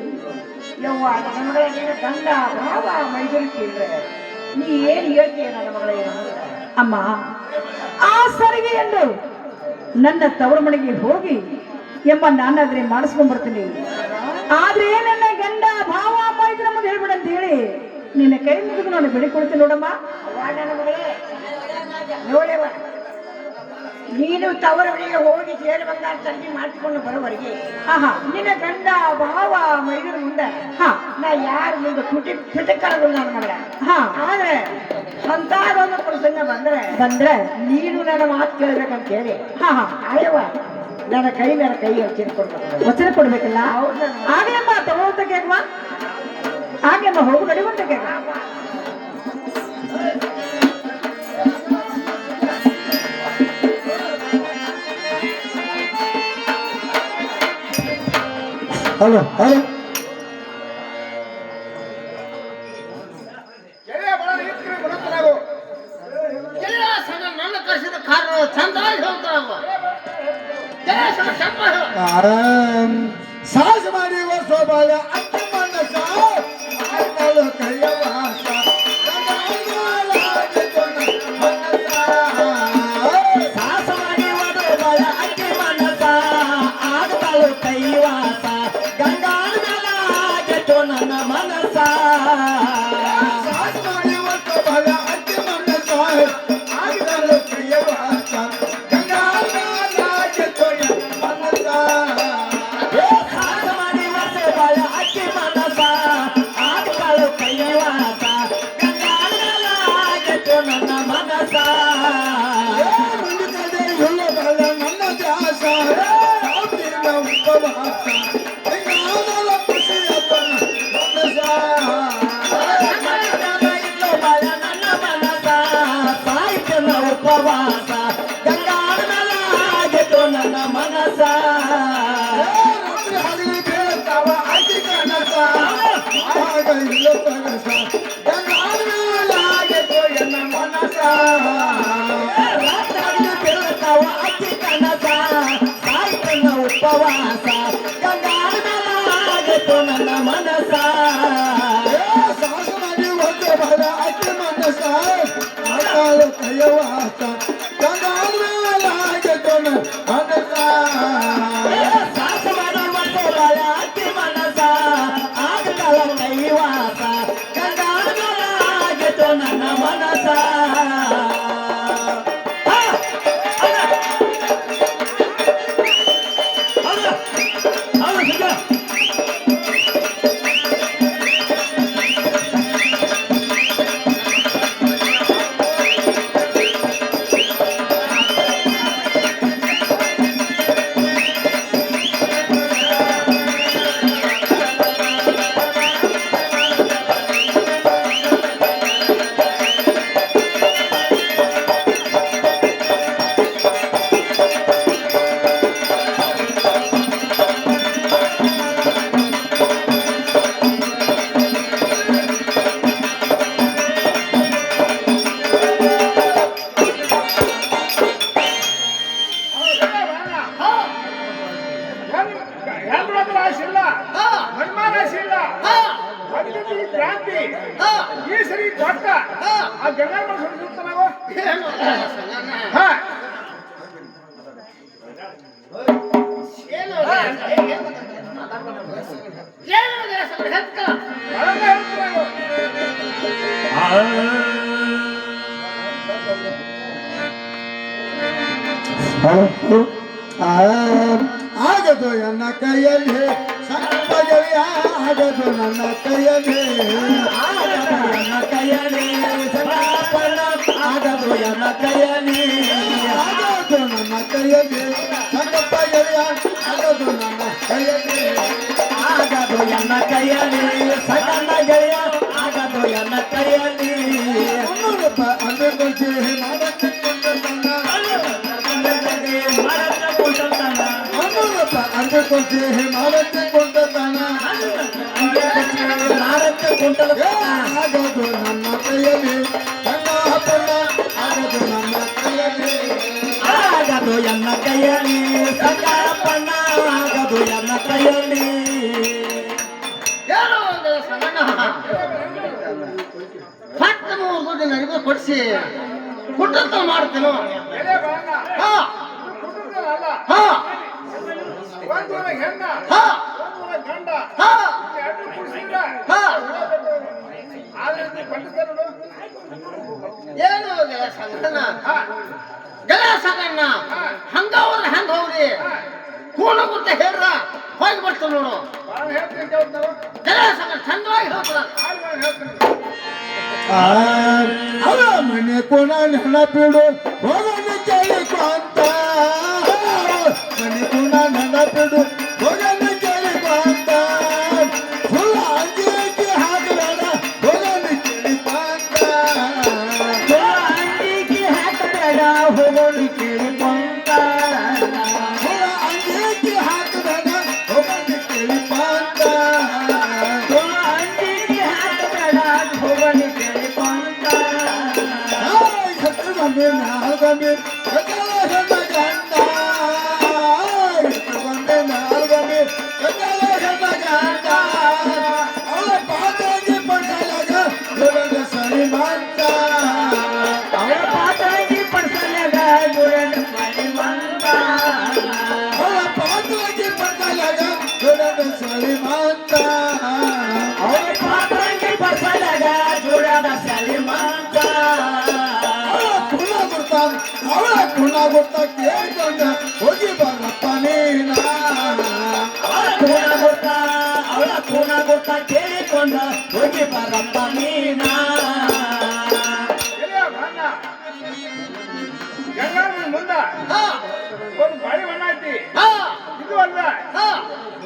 ಯವ್ವ ನನ್ನ ಮಗಳ ನೀನು ಗಂಡ ಭಾವ ಮೈದೂರು ಕೇಳಿದ್ರೆ ನೀ ಏನು ಹೇಳ್ತೀಯ ನನ್ನ ಮಗಳ ಅಮ್ಮ ಆ ಸರಿಗೆಯನ್ನು ನನ್ನ ತವರ ಮನೆಗೆ ಹೋಗಿ ಎಂಬ ನಾನಾದ್ರೆ ಮಾಡಿಸ್ಕೊಂಡ್ ಬರ್ತೀನಿ ಆದ್ರೆ ನನ್ನ ಗಂಡ ಭಾವ ಅಮ್ಮ ಇದನ್ನ ಮುಂದೆ ಹೇಳ್ಬಿಡ ಅಂತ ಹೇಳಿ ನಿನ್ನ ಕೈ ಮುಗಿದು ನಾನು ಬೆಳಿಕೊಡ್ತೀನಿ ನೋಡಮ್ಮ ನನ್ನ ಮಗಳೇ ನೋಡವ ನೀನು ತವರ ಮನೆಗೆ ಹೋಗಿ ಸೇರು ಬಂಗಾರ ತಂಗಿ ಮಾಡಿಕೊಂಡು ಬರೋವರೆಗೆ ಆಹಾ ನಿನ್ನ ಗಂಡ ಭಾವ ಮೈದೂರ ಮುಂದೆ ಹಾ ನಾ ಯಾರ ಮುಂದೆ ತುಟಿಕ್ಕಳಗಳು ನನ್ನ ಮಗಳ ಹಾ ಆದ್ರೆ ಸಂತಾನದ ಪ್ರಸಂಗ ಬಂದ್ರೆ ನೀನು ನನ್ನ ಮಾತು ಕೇಳ್ಬೇಕಂತ ಹೇಳಿ ಹಾ ಹಾ ಅಯ್ಯವ ನನ್ನ ಕೈ ಮೇಲೆ ಕೈ ಹಚ್ಚಿನ ಕೊಡ್ಬೇಕು ವಚನ ಕೊಡ್ಬೇಕಲ್ಲ ಹೌದು ಆಗ್ಲಮ್ಮ ತಗೋತ ಕೇಳ್ಮ ಆಗ್ಲಮ್ಮ ಹೋಗು ನಡಿವಂತ ಕೇಳ ಹಲೋ ಹಲೋ ನನ್ನ ಕಳಿಸಿದ ಕಾರಣ ಚಂದಾಗಿ ಹೇಳ್ತಾರವ ಸಾಹಸ ಮಾಡಿ ಸೋಬಾಲ ಅಕ್ಕಿ ಮನಸ ಆಯ್ತಲು ಕೈಯವಾಸ ಸಾಹಸ ಮಾಡಿ ಸೋಬಾಲ ಅಕ್ಕಿ ಮನಸ ಆಗ್ತಲು ಕೈವಾಸ ಗಂಗಾಳ ಮೇಲ ಕೆಟ್ಟು ನನ್ನ ಮನಸ ಸಾಹಸ ಮಾಡಿ ಸೋಬಾಲ ಅಕ್ಕಿ ಮನಸ ಆಗ್ತಲು ಕೈಯವಾಸ ಗಂಗಾಳ ಮೇಲ ಕೆಟ್ಟು ಮನಸ ಸಾಹಸ ಮಾಡಿ ಸೋಬಾಲ ಅಕ್ಕಿ ಸೊಗಸ ಗಂಗಾಳ ಮೇಲಾಗಿತ್ತು ಎನ್ನ ಮನಸ ರಾತ್ರಿ ಬೀಳ್ತಾವ ಅಕ್ಕಿ ಕನಸ ಸಾಯ್ತನ ಉಪವಾಸ ಗಂಗಾಳ ಮೇಲಾಗಿತ್ತು ನನ್ನ ಮನಸ ಸಾಸು ಮಾಡಿ ಒಂದು ಬರ ಅಕ್ಕಿ ಮನಸ ಆಕಾಲ ಕೈವಾಸ ಗಂಗಾಳ ಮೇಲಾಗಿತ್ತು ನನ್ನ ಮನಸ ಸಾಸು ಮಾಡಿ ಒಂದು ಬರ ಅಕ್ಕಿ ಮನಸ ಆಕಾಲ ಕೈವಾಸ ಗಂಗಾಳ ಮೇಲಾಗಿತ್ತು ನನ್ನ ಮನಸ ಕ್ರಾಂತಿ ಈ ಸರಿ ದೊಡ್ಡ ಆ ಗಂಗಾಳ ಸುತ್ತ ನಾವು ಆಗದು ನನ್ನ ಕೈಯಲ್ಲಿ ಸಂಕಲ್ಪ ಗೆಳೆಯ ಆಗದು ನನ್ನ ಕೈಯಲ್ಲಿ ನನ್ನ ಕೈಯಲ್ಲಿ ಸಂಕಲ್ಪನ ಆಗದು ನನ್ನ ಕೈಯಲ್ಲಿ ಆಗದು ನನ್ನ ಕೈಯಲ್ಲಿ ಸಂಕಲ್ಪ ಗೆಳೆಯ ಆಗದು ನನ್ನ ಕೈಯಲ್ಲಿ ಆಗದು ನನ್ನ ಕೈಯಲ್ಲಿ ಸಣ್ಣ ಗೆಳೆಯ ಆಗದು ನನ್ನ ಕೈಯಲ್ಲಿ 300 ರೂಪಾಯಿ ಅಂದುಕೊಂಡೆ ಅಂದುಕೊಂಡೆ ಮಾಡತ್ತೆ ಕೊಂಡತನ ಮಾಡತ್ತೆ ಕೊಂಡಲ ಆಗದು ನನ್ನ ಕೈಯಲ್ಲಿ ಸಣ್ಣಪ್ಪನ ಆಗದು ನನ್ನ ಕೈಯಲ್ಲಿ ಆಗದು ಎನ್ನ ಕೈಯಲ್ಲಿ ಸಣ್ಣಪ್ಪನ ಆಗದು ಎನ್ನ ಕೈಯಲ್ಲಿ ಏನೋ ಒಂದು ಸಣ್ಣ ಹತ್ತು ದುಡ್ಡು ನನಗೆ ಕೊಡಿಸಿ ಕುಟ್ಟಂತ ಮಾಡ್ತೀನೋ ಹಾ ಹಾ ಒಂದು ಹೆಣ್ಣ ಹಾ ಒಂದು ಗಂಡ ಹಾ ಎರಡು ಕುಡಿಸಿದ್ರೆ ಹಾ ಆದ್ರೆ ಪಂಡಿತರು ಏನು ಗೆಲ ಸಂಗಣ್ಣ ಗೆಲ ಸಂಗಣ್ಣ ಹಂಗ ಹೋದ್ರೆ ಹಂಗ ಹೋಗ್ರಿ ಕೂಣ ಗುರ್ತ ಹೇಳ್ರ ಹೋಗಿ ಬರ್ತಾವ ನೋಡು ನಾನು ಹೇಳ್ತೀನಿ ಕೇಳ್ತಾರ ಗೆಲ ಸಂಗಣ್ಣ ಚಂದವಾಗಿ ಹೇಳ್ತಾರ ಅವರ ಮನೆ ಕೋಣ ನೆನಪಿಡು ಹೋಗಲು ಕೇಳಿಕೊಂತ ಮನೆ ಕೋಣ ನೆನಪಿಡು ಹೋಗಲು ಕೇಳಿಕೊಂತ ಫುಲ್ ಅಂಜಿಕೆ ಹಾಕಬೇಡ ಹೋಗಲು ಕೇಳಿಕೊಂತ ಅಂಜಿಕೆ ಹಾಕಬೇಡ ಹೋಗಲು ಕೇಳಿಕೊಂತ ಫುಲ್ ಅಂಜಿಕೆ ಹಾಕಬೇಡ ಹೋಗಲು ಕೇಳಿಕೊಂತ ಅಂಜಿಕೆ ಹಾಕಬೇಡ ಹೋಗಲು ಕೇಳಿಕೊಂತ ನಾಲ್ಗೊಮ್ಮೆ ಅವಳ ಪಾತ್ರಾಗಿ ಪಡ್ಸಲಾಗ ಸರಿ ಮಾತ ಅವಳ ಪಾತ್ರಾಗಿ ಪಡ್ಸಲಾಗ ಸರಿ ಮಾತ ಅವಳ ಪಾತ್ರಾಗಿ ಪಡ್ಸಲಾಗ ಸರಿ ಮಾತ ಅವಳ ಪಾತ್ರಾಗಿ ಪಡ್ಸಲಾಗ ಸರಿ ಮಾತ ಅವಳ ಕುಣ ಗುರ್ತ ಕೇಳ್ಕೊಂಡ ಹೋಗಿ ಬರಪ್ಪ ನೀನ ಅವಳ ಕುಣ ಗುರ್ತ ಕೇಳಿಕೊಂಡ ಹೋಗಿ ಬರಪ್ಪ ನೀನ ಗಂಗಾಳ ಮುಂದ ಒಂದು ಬಾಳಿ ಬಣ್ಣ ಐತಿ ಇದು ಅಲ್ಲ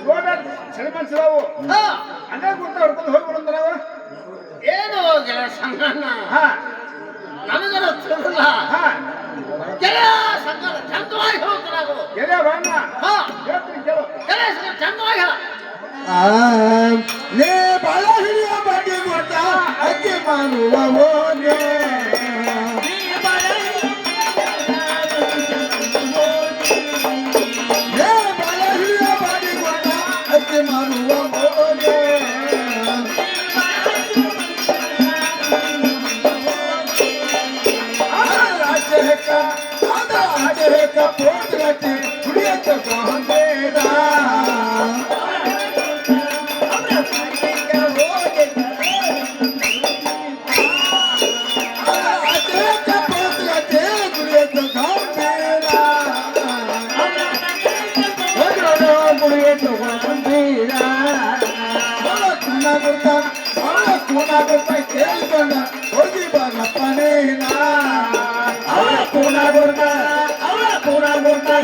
ರೋಡ ಸೆಲೆಮನ್ಸ್ರಾವು ಅದೇ ಗುರ್ತ ಹೊಡ್ಕೊಂಡು ಹೋಗಿ ಬರೋದು ನಾವು ಏನು ಗೆಲ ಸಂಗಣ್ಣ ಹಾ ನನಗರ ತಿಳಿಲ್ಲ ಗೆಲ ಸಂಗಣ್ಣ ಚಂದವಾಗಿ ಹೇಳ್ತಾರ ಎಲೆ ಬಣ್ಣ ಹಾ ಹೇಳ್ತೀನಿ ಕೇಳು ಗೆಲ ಸಂಗಣ್ಣ ಚಂದವಾಗಿ ಹೇಳ ನೇ ಬಾಳ ಹಿರಿಯ ಬಾಡಿ ಕೊಟ್ಟ ಮಾರುವ ಹೋಗೆ ಬಲಹಿಯ ಮಾಡಿಕೊಂಡ ಅತಿ ಮಾರುವ ಹೋಗೆ ಪೋಟ್ಗಟ್ಟಿ ಕುಡಿಯತ್ತ ಬೇಡ ಕೇಳಿಕೊಂಡ ಹೋಗಿ ಬರಪ್ಪನೇನ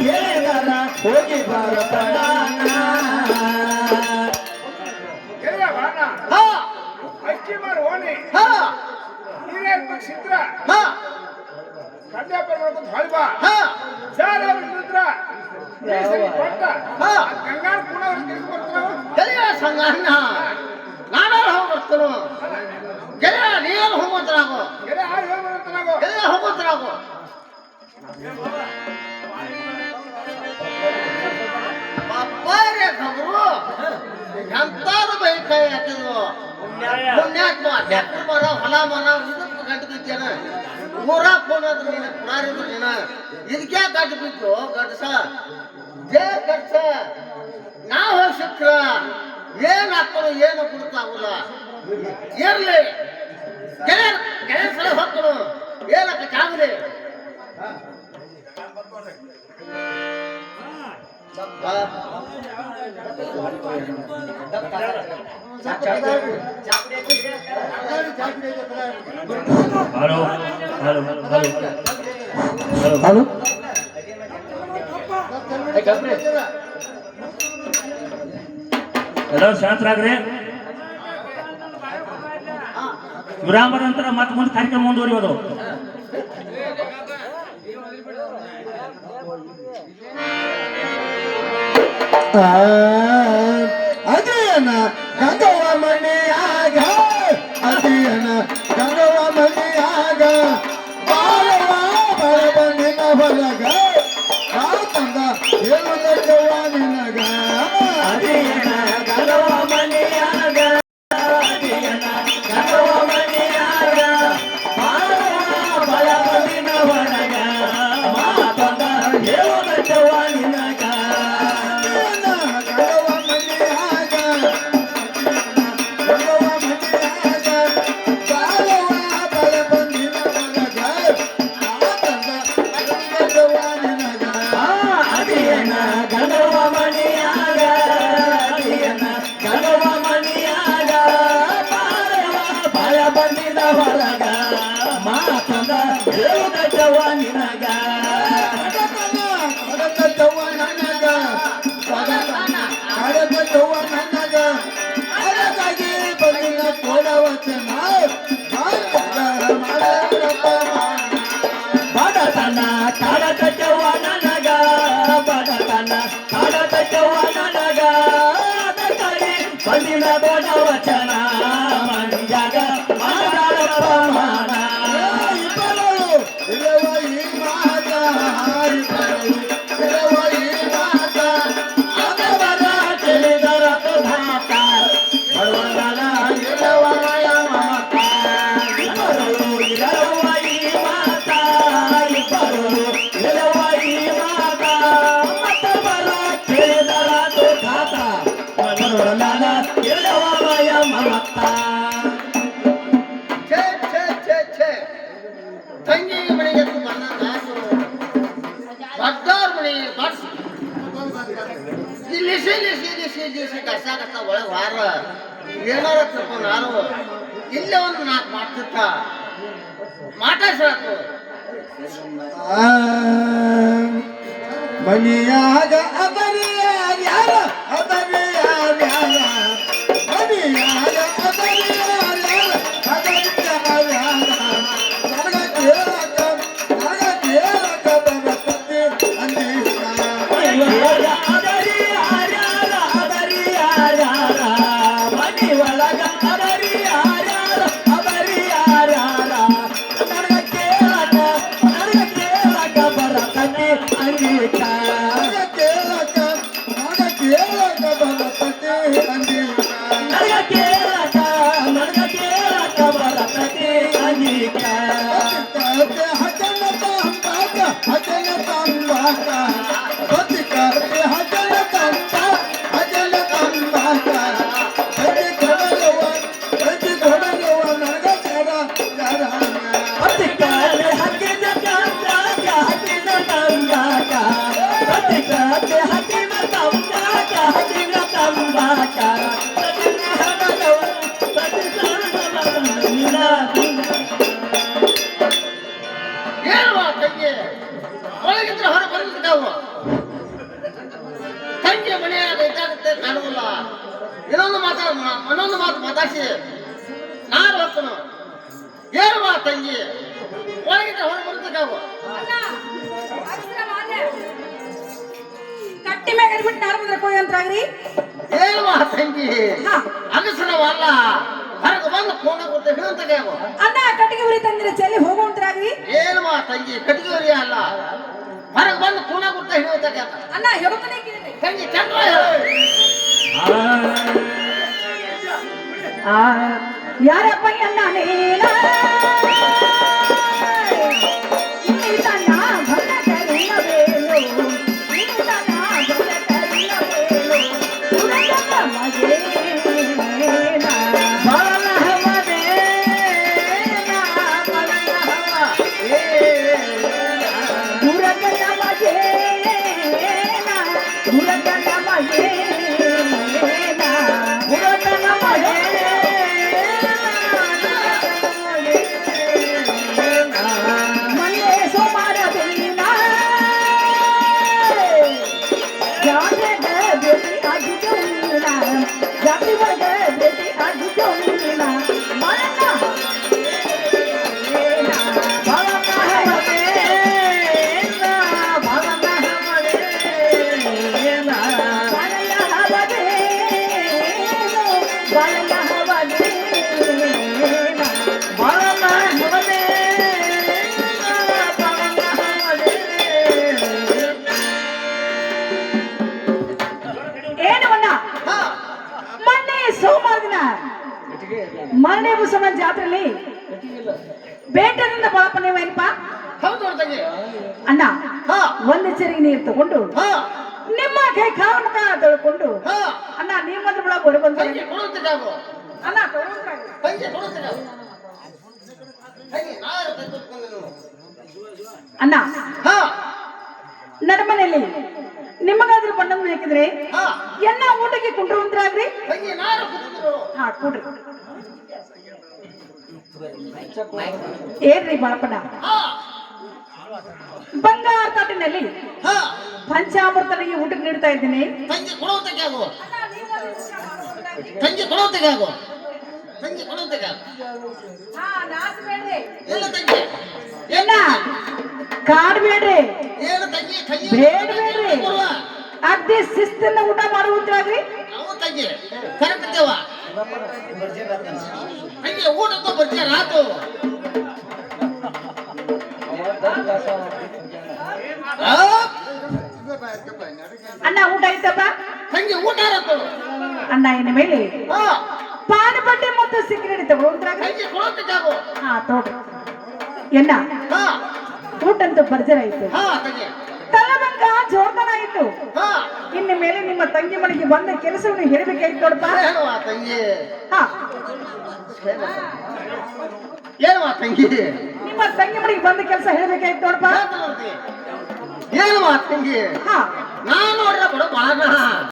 ಹೇಳಿದಾರ ಹೋಗಿ ಬರಪ್ಪನ ಗೆಳೆಯ ಬಾಣ ಹಾ ಅಕ್ಕಿ ಮಾರು ಓಣಿ ಹಾ ನೀರೇನ್ ಸಿದ್ರ ಹಾ ಕಡ್ಡಾಪ ಮಾಡ್ಕೊಂಡು ಹೊಳಿ ಬಾ ಹಾ ಸಾರ ನಿಂತ್ರ ಕೊಟ್ಟ ಹಾ ಗಂಗಾಳ ಕೂಡ ಬರ್ತಾವ ಗೆಳೆಯ ಸಂಗಣ್ಣ ನಾನೇ ಹೋಗ್ಬರ್ತನು ಗೆಳೆಯ ನೀನು ಹೋಗ್ಬರ್ತನಾಗು ಗೆಳೆಯ ಆರು ಹೇಳ್ಬರುತ್ತೆ ನಾವು ಗೆಳೆಯ ಹೋಗ್ಬರ್ತನಾಗು ಬಾರೆ ಖಬರು ಎಂತಾರು ಬೈಕೈ ಹಾಕಿದ್ರು ಪುಣ್ಯಾತ್ಮ ಟ್ಯಾಕ್ಟರ್ ಮರ ಹೊಲ ಮರ ಇದಕ್ಕೆ ಗಂಟು ಬಿದ್ದೇನ ಊರಾಗ ಫೋನಾದ್ರು ನೀನು ಪುರಾರಿದ್ರು ನೀನು ಇದಕ್ಕೆ ಗಂಟು ಬಿದ್ದು ಗಡ್ಸ ಜೇ ಗಡ್ಸ ನಾವು ಹೋಗಿ ಸಿಕ್ಕ್ರ ಏನ್ ಹಾಕೋದು ಏನು ಗುರುತಾಗಲ್ಲ ಇರ್ಲಿ ಗೆಳೆಯ ಸಲ ಹೊಕ್ಕಳು ಏನಕ್ಕ ಚಾಗ್ರಿ ಹಲೋ ಹಲೋ ಹಲೋ ಹಲೋ ಎಲ್ಲರೂ ಶಾಂತರಾಗ್ರಿ ವಿರಾಮದ ನಂತರ ಮತ್ತೆ ಮುಂದೆ ಕಾರ್ಯಕ್ರಮ ಮುಂದುವರಿಯೋದು ಅದೇನ ಗಂಗವ್ವ ಮನೆಯಾಗ ಅದೇನ ಗಂಗವ್ವ ಮನೆಯಾಗ ಬಾಳವ ಬಳ ಬಂದಿನ ಹೊಲಗ ತಂದ ಹೇಳುದಕ್ಕವ್ವ ನಿನಗ ಅದೇನ ಗಂಗವ್ವ ಮನೆಯಾಗ ಅದೇನ ಗಂಗವ್ವ ಮನೆಯಾಗ ಬಾಳವ ಬಳ ಬಂದಿನ ಹೊಲಗ ಮಾತಂದ ಹೇಳುದಕ್ಕವ್ವ ನಿನಗ ಬಡತನ ಕಾಡತವ ನನಗ ಬಡತನ ಕಾಡತವ ನನಗ ಬಂದಿನ ದೊಡ್ಡ ವಚನ ಮಂಜಾಗ ಪ್ರಮಾಣ ಛೇ ಛೇ ಛೇ ಛೇ ತಂಗಿ ಮನೆಗೆ ಬಂದ ದಾಸು ಬಡ್ಡವ್ರ ಮನೆ ಬಡ್ಸ್ ಇಲ್ಲಿ ಸಿಲಿಸಿ ಕಸ ಒಳಗೆ ವಾರ ಏನಾರ ತಿಳ್ಕೊಂಡು ನಾನು ಇಲ್ಲೇ ಒಂದು ನಾಲ್ಕು ಮಾಡ್ತಿರ್ತ ಮಾತಾಡ್ಸಾಕು ಮನಿಯಾಗ ಅದರಿಯಾರ ಅದರಿಯಾರ ಮನಿಯಾಗ ಅದರಿಯಾರ ಅದರಿಯಾರ ನನಗ ಕೇಳಕ ಬರತದೆ ಅಂದಿಲ್ಲ ಅದರಿಯಾರ ಮನಿ ಒಳಗ ಅದರಿಯಾರ ಅದರಿಯಾರ ಬರತತಿ ಅಂಗೀಕ ನನಗ ಕೇಳಕ ಬರತತಿ ಅಂಗೀಕ ಪತಿಕಾಲೆ ಹಕ್ಕಿನ ತಂಗಾಕ ಹಕ್ಕಿನ ತಂಗಾಕ ಪತಿಕಾಲೆ ಹಕ್ಕಿನ ತಂಗಾಕ ಹಕ್ಕಿನ ತಂಗಾಕ ಸತಿನ ಹಣದವು ಹೇಳುವ ತಂಗಿ ಒಳಗಿದ್ರೆ ಹೊರ ಬಂದಿದ್ದಾವು ತಂಗಿ ಮನೆಯಾಗ ಇದ್ದಾಗುತ್ತೆ ಕಾಣುವುದಿಲ್ಲ ಇನ್ನೊಂದು ಮಾತು ಮಾತಾಡಿಸಿ ನಾನು ಹೋಗ್ತನು ಹೇಳುವ ತಂಗಿ ಒಳಗಿದ್ರೆ ಹೊರ ಬರುತ್ತಾವು ಕಟ್ಟಿ ಮ್ಯಾಗ ಬಿಟ್ಟು ನಾರು ಬಂದ್ರೆ ಕೋಯಿ ಅಂತಾಗ್ರಿ ಹೇಳುವ ತಂಗಿ ಅಗಸರವಲ್ಲ ಹೊರಗೆ ಬಂದು ಫೋನ್ ಕೊಟ್ಟು ಹೇಳುತ್ತಾವು ಅಣ್ಣ ಕಟ್ಟಿಗೆ ಉರಿ ತಂದಿರ ಚೆಲ್ಲಿ ಹೋಗುವಂತ್ರಾಗ್ರಿ ಹೇಳುವ ತಂಗಿ ಕಟ್ಟಿಗೆ ಅಲ್ಲ ಹೊರಗೆ ಬಂದು ಫೋನ್ ಕೊಟ್ಟು ಹೇಳುತ್ತಾಗ ಅಣ್ಣ ಹೇಳುತ್ತಾನೆ ಕೇಳಿ ತಂಗಿ ಚಂದ್ರ ಹೇಳು ಯಾರಪ್ಪ ಅಣ್ಣ ನೀನ ಈತನ ಭಕ್ತ ಕರುಣವೇನು ಈತನ ಭಕ್ತ ಕರುಣವೇನು ಸುರಗನ ಮಗೇನ ಮುರಗನ ಮಗೇನ ಮುರಗನ ಮಗೇನ ಮುರಗನ ಮನೆ ಸೋಮಾರ ದಿನ ಜಾತ್ರೆಗ ಭೇಟಿ ಆಗಿದ್ದು ನೀನ ಜಾತ್ರೆ ಒಳಗ ಭೇಟಿ ಆಗಿದ್ದು ನೀನ ಮರಣ ಸೋಮವಾರ ದಿನ ಮರणे ಬಸವನ ಜಾತ್ರೆಯಲ್ಲಿ ಬೇಟದಿಂದ ಬಾಳಪ್ಪನೇವೇನಪ್ಪ ಹೌದು ತಂಗಿ ಅಣ್ಣ ಹಾ ಒಂದು ಚೆರಿಗೆ ನೀರು ತಗೊಂಡು ಹಾ ನಿಮ್ಮ ಕೈ ಕಾಲು ಮುಖ ತೊಳ್ಕೊಂಡು ಹಾ ಅಣ್ಣ ನಿಮ್ಮದ್ರ ಒಳಗೆ ಹೊರ ಬಂದ ತಂಗಿ ಕೊಡುತ್ತಿದ್ದಾವು ಅಣ್ಣ ತಗೊಂಡ್ರಾಗ ತಂಗಿ ಕೊಡುತ್ತಿದ್ದಾವು ತಂಗಿ ನಾನು ತಂದು ಅಣ್ಣ ಹಾ ನಡಮನೆಯಲ್ಲಿ ನಿಮಗಾದ್ರೂ ಬಣ್ಣಗಳು ಬೇಕಿದ್ರೆ ಹಾ ಎನ್ನ ಊಟಕ್ಕೆ ಕುಂಡ್ರುವಂತ್ರಾಗ್ರಿ ತಂಗಿ ನಾನು ಕೂತಿದ್ರು ಹಾ ಕೊಡ್ರಿ ಏನ್ರಿ ಬಾಳಪ್ಪನ ಹಾ ಬಂಗಾರ ತಾಟಿನಲ್ಲಿ ಹಾ ಪಂಚಾಮೃತನಿಗೆ ಊಟಕ್ಕೆ ನೀಡ್ತಾ ಇದ್ದೀನಿ ತಂಗಿ ಕೊಡುತ್ತಿದ್ದಾವು ತಂಗಿ ಕೊಡುತ್ತಿದ್ದಾವು ತಂಗಿ ಕೊಡುತ್ತಿದ್ದಾವು ಇಲ್ಲ ತಂಗಿ ಏನ ಕಾಡ್ಬೇಡ್ರಿ ಏನು ತಂಗಿ ತಂಗಿ ಬೇಡ್ಬೇಡ್ರಿ ಅದೇ ಶಿಸ್ತನ್ನ ಊಟ ಮಾಡುವಂತ್ರಾಗ್ರಿ ನಾವು ತಂಗಿ ಕರೆಕ್ಟೇವ ತಂಗಿ ಊಟಕ್ಕೂ ಬರ್ತೀಯ ರಾತು ಅಣ್ಣ ಊಟ ಐತಪ್ಪ ತಂಗಿ ಊಟ ಇರತ್ತು ಅಣ್ಣ ಇನ್ನು ಮೇಲೆ ಹಾ ಪಾನ ಬಟ್ಟೆ ಮತ್ತು ಸಿಗರೇಟ್ ತಗೊಳ್ತಾಗ ತಂಗಿ ಕೊಡುತ್ತಿದ್ದಾವು ಹಾ ತೋಡ್ರಿ ಎನ್ನ ಹಾ ಊಟಂತೂ ಭರ್ಜರ ಆಯ್ತು ಹಾ ತಂಗಿ ತಲಬಂಗ ಜೋರ್ದನ ಆಯ್ತು ಹಾ ಇನ್ನು ಮೇಲೆ ನಿಮ್ಮ ತಂಗಿ ಮನೆಗೆ ಬಂದ ಕೆಲಸವನ್ನು ಹೇಳಬೇಕಾಯ್ತು ನೋಡಪ್ಪ ಹೇಳುವ ತಂಗಿ ಹಾ ಹೇಳುವ ತಂಗಿ ನಿಮ್ಮ ತಂಗಿ ಮನೆಗೆ ಬಂದ ಕೆಲಸ ಹೇಳಬೇಕಾಯ್ತು ನೋಡಪ್ಪ ಹೇಳುವ ತಂಗಿ ಹಾ ನಾನು ನೋಡ್ರ ಬಡ ಬಾಳ